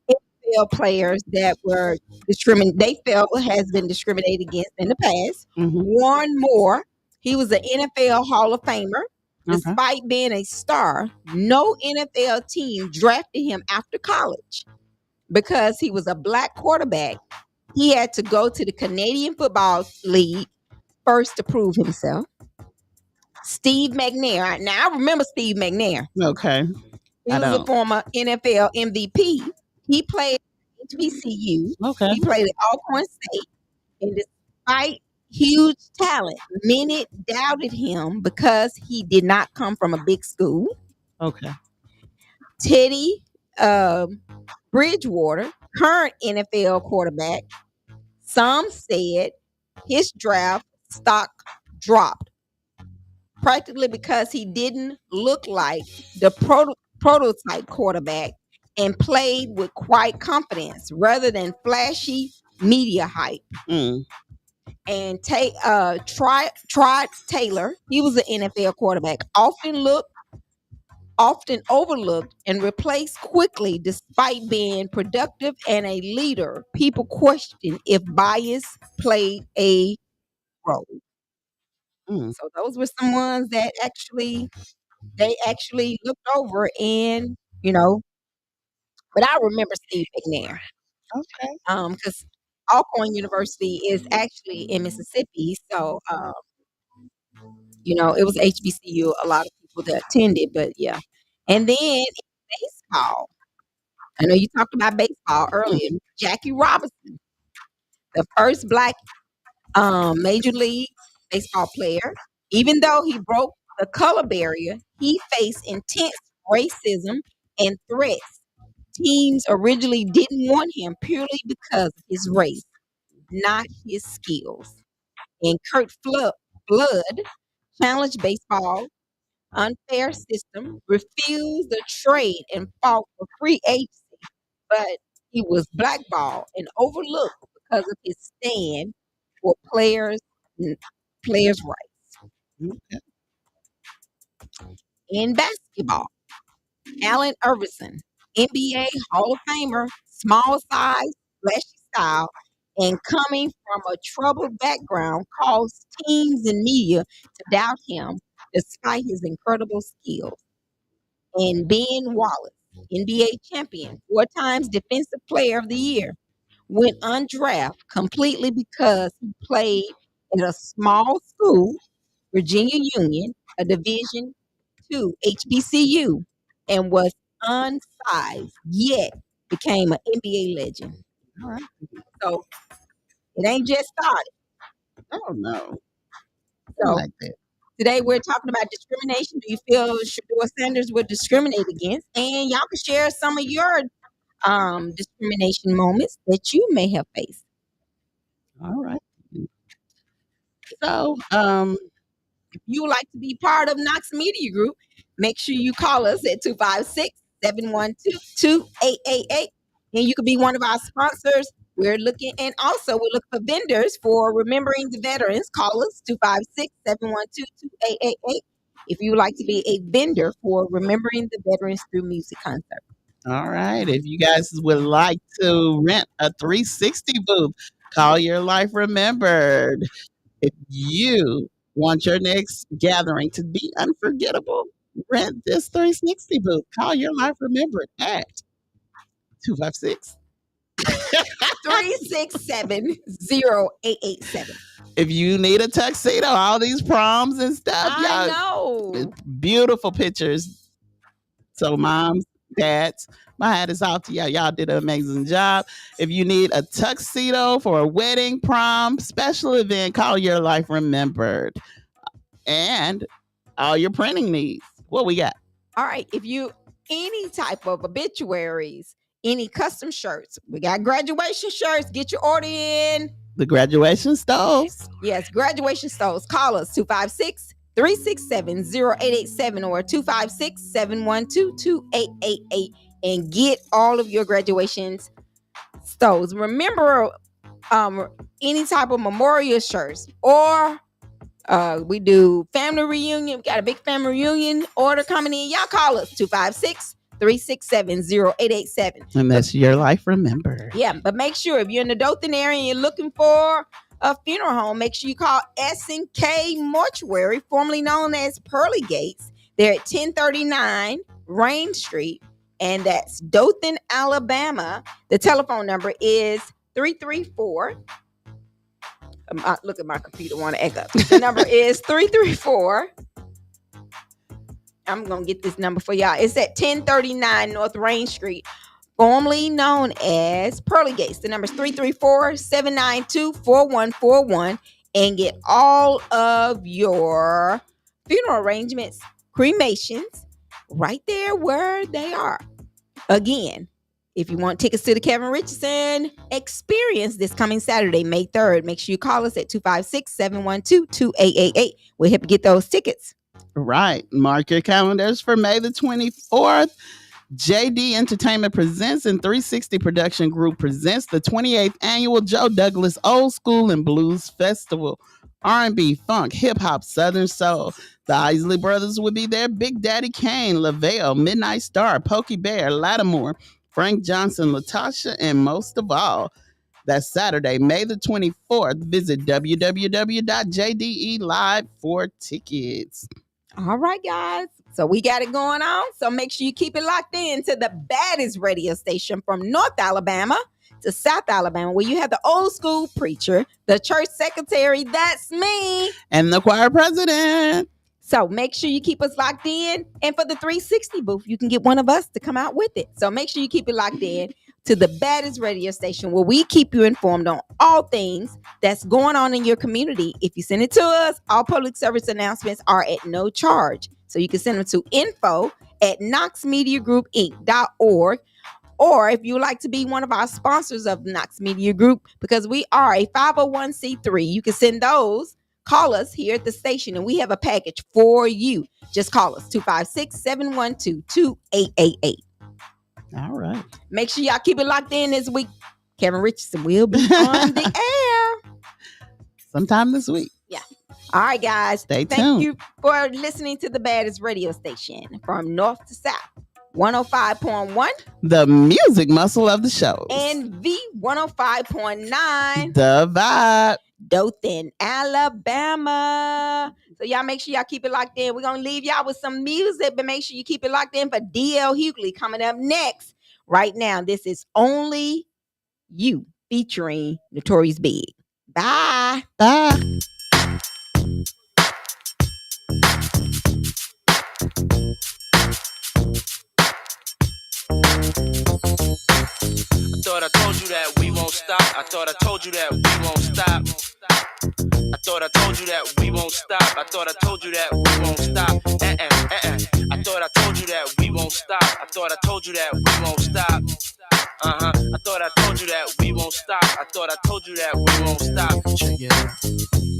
NFL players that were they felt has been discriminated against in the past. Warren Moore, he was an NFL Hall of Famer. Despite being a star, no NFL team drafted him after college because he was a black quarterback. He had to go to the Canadian Football League first to prove himself. Steve McNair. Now, I remember Steve McNair. Okay. He was a former NFL MVP. He played at HBCU. Okay. He played at Alcorn State. And despite huge talent, many doubted him because he did not come from a big school. Okay. Teddy Bridgewater, current NFL quarterback, some said his draft stock dropped practically because he didn't look like the prototype quarterback and played with quiet confidence rather than flashy media hype. And Trot Taylor, he was an NFL quarterback, often overlooked and replaced quickly despite being productive and a leader. People question if bias played a role. So those were some ones that they actually looked over and, but I remember Steve McNair. Okay. Because Alcorn University is actually in Mississippi. So, it was HBCU, a lot of people that attended, but yeah. And then baseball. I know you talked about baseball earlier. Jackie Robinson, the first black Major League Baseball player. Even though he broke the color barrier, he faced intense racism and threats. Teams originally didn't want him purely because of his race, not his skills. And Kurt Flood challenged baseball unfair system, refused the trade, and fought for free agency, but he was blackballed and overlooked because of his stand for players' rights. Okay. In basketball, Allen Iverson, NBA Hall of Famer, small size, flashy style, and coming from a troubled background, caused teams and media to doubt him despite his incredible skills. And Ben Wallace, NBA champion, 4 times Defensive Player of the Year, went undrafted completely because he played at a small school, Virginia Union, a Division II HBCU, and was unsized, yet became an NBA legend. All right. So it ain't just started. Oh no. So like that. today we're talking about discrimination. Do you feel Shador Sanders would discriminate against? And y'all can share some of your discrimination moments that you may have faced. All right. So, if you would like to be part of Knox Media Group, make sure you call us at 256-712-2888. And you can be one of our sponsors. We're looking for vendors for Remembering the Veterans. Call us 256-712-2888 if you would like to be a vendor for Remembering the Veterans through music concert. all right. If you guys would like to rent a 360 booth, call Your Life Remembered. If you want your next gathering to be unforgettable, rent this 360 booth. Call Your Life Remembered at 256 367-0887. If you need a tuxedo, all these proms and stuff, I y'all, know. beautiful pictures. So moms, dads, my hat is off to y'all. Y'all did an amazing job. If you need a tuxedo for a wedding, prom, special event, call Your Life Remembered. And all your printing needs. What we got? All right. If you any type of obituaries, any custom shirts, we got graduation shirts. Get your order in. The graduation stoves. Yes, graduation stoves. Call us 256-367-0887 or 256-712-2888 and get all of your graduations stoves. Remember, any type of memorial shirts or we do family reunion. We got a big family reunion order coming in. Y'all call us 256-367-0887. And that's Your Life Remembered. Yeah, but make sure if you're in the Dothan area and you're looking for a funeral home, make sure you call S&K Mortuary, formerly known as Pearly Gates. They're at 1039 Rain Street, and that's Dothan, Alabama. The telephone number is 334. Look at my computer, want to echo. The number is 334. I'm going to get this number for y'all. It's at 1039 North Rain Street, formerly known as Pearly Gates. The number is 334-792-4141 and get all of your funeral arrangements, cremations, right there where they are. Again, if you want tickets to the Kevin Richardson Experience this coming Saturday, May 3rd, make sure you call us at 256-712-2888. We'll help you get those tickets. Right. Mark your calendars for May the 24th. JD Entertainment Presents and 360 Production Group presents the 28th Annual Joe Douglas Old School and Blues Festival. R&B, funk, hip-hop, southern soul. The Isley Brothers will be there. Big Daddy Kane, LaVale, Midnight Star, Pokey Bear, Lattimore, Frank Johnson, Latasha, and most of all, that's Saturday, May the 24th. Visit www.jde Live for tickets. All right, guys. So we got it going on. So make sure you keep it locked in to the baddest radio station from North Alabama to South Alabama, where you have the old school preacher, the church secretary, that's me, and the choir president. So make sure you keep us locked in. And for the 360 booth, you can get one of us to come out with it. So make sure you keep it locked in to the baddest radio station where we keep you informed on all things that's going on in your community. If you send it to us, all public service announcements are at no charge. So you can send them to info@knoxmediagroupinc.org. Or if you would like to be one of our sponsors of Knox Media Group, because we are a 501c3, you can send those. call us here at the station and we have a package for you. Just call us 256-712-2888. All right. Make sure y'all keep it locked in this week. Kevin Richardson will be on the air sometime this week. Yeah. All right, guys. Stay tuned. Thank you for listening to the baddest radio station from north to south. 105.1. The music muscle of the show. And V105.9. The vibe. Dothan, Alabama. So y'all make sure y'all keep it locked in. We're going to leave y'all with some music, but make sure you keep it locked in for DL Hughley coming up next. Right now, this is Only You featuring Notorious Big. Bye. Bye. I thought I told you that we won't stop. I thought I told you that we won't stop. I thought I told you that we won't stop. I thought I told you that we won't stop. I thought I told you that we won't stop. I thought I told you that we won't stop. I thought I told you that we won't stop. I thought I told you that we won't stop. Check it out.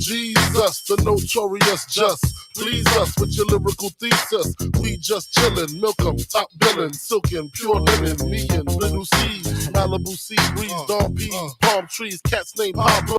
Jesus, the notorious just. Please us with your lyrical thesis. We just chillin', milk 'em, top billin', silkin', pure linen, me and Little C, Malibu sea breeze, dawn peas, palm trees, cats named Pablo.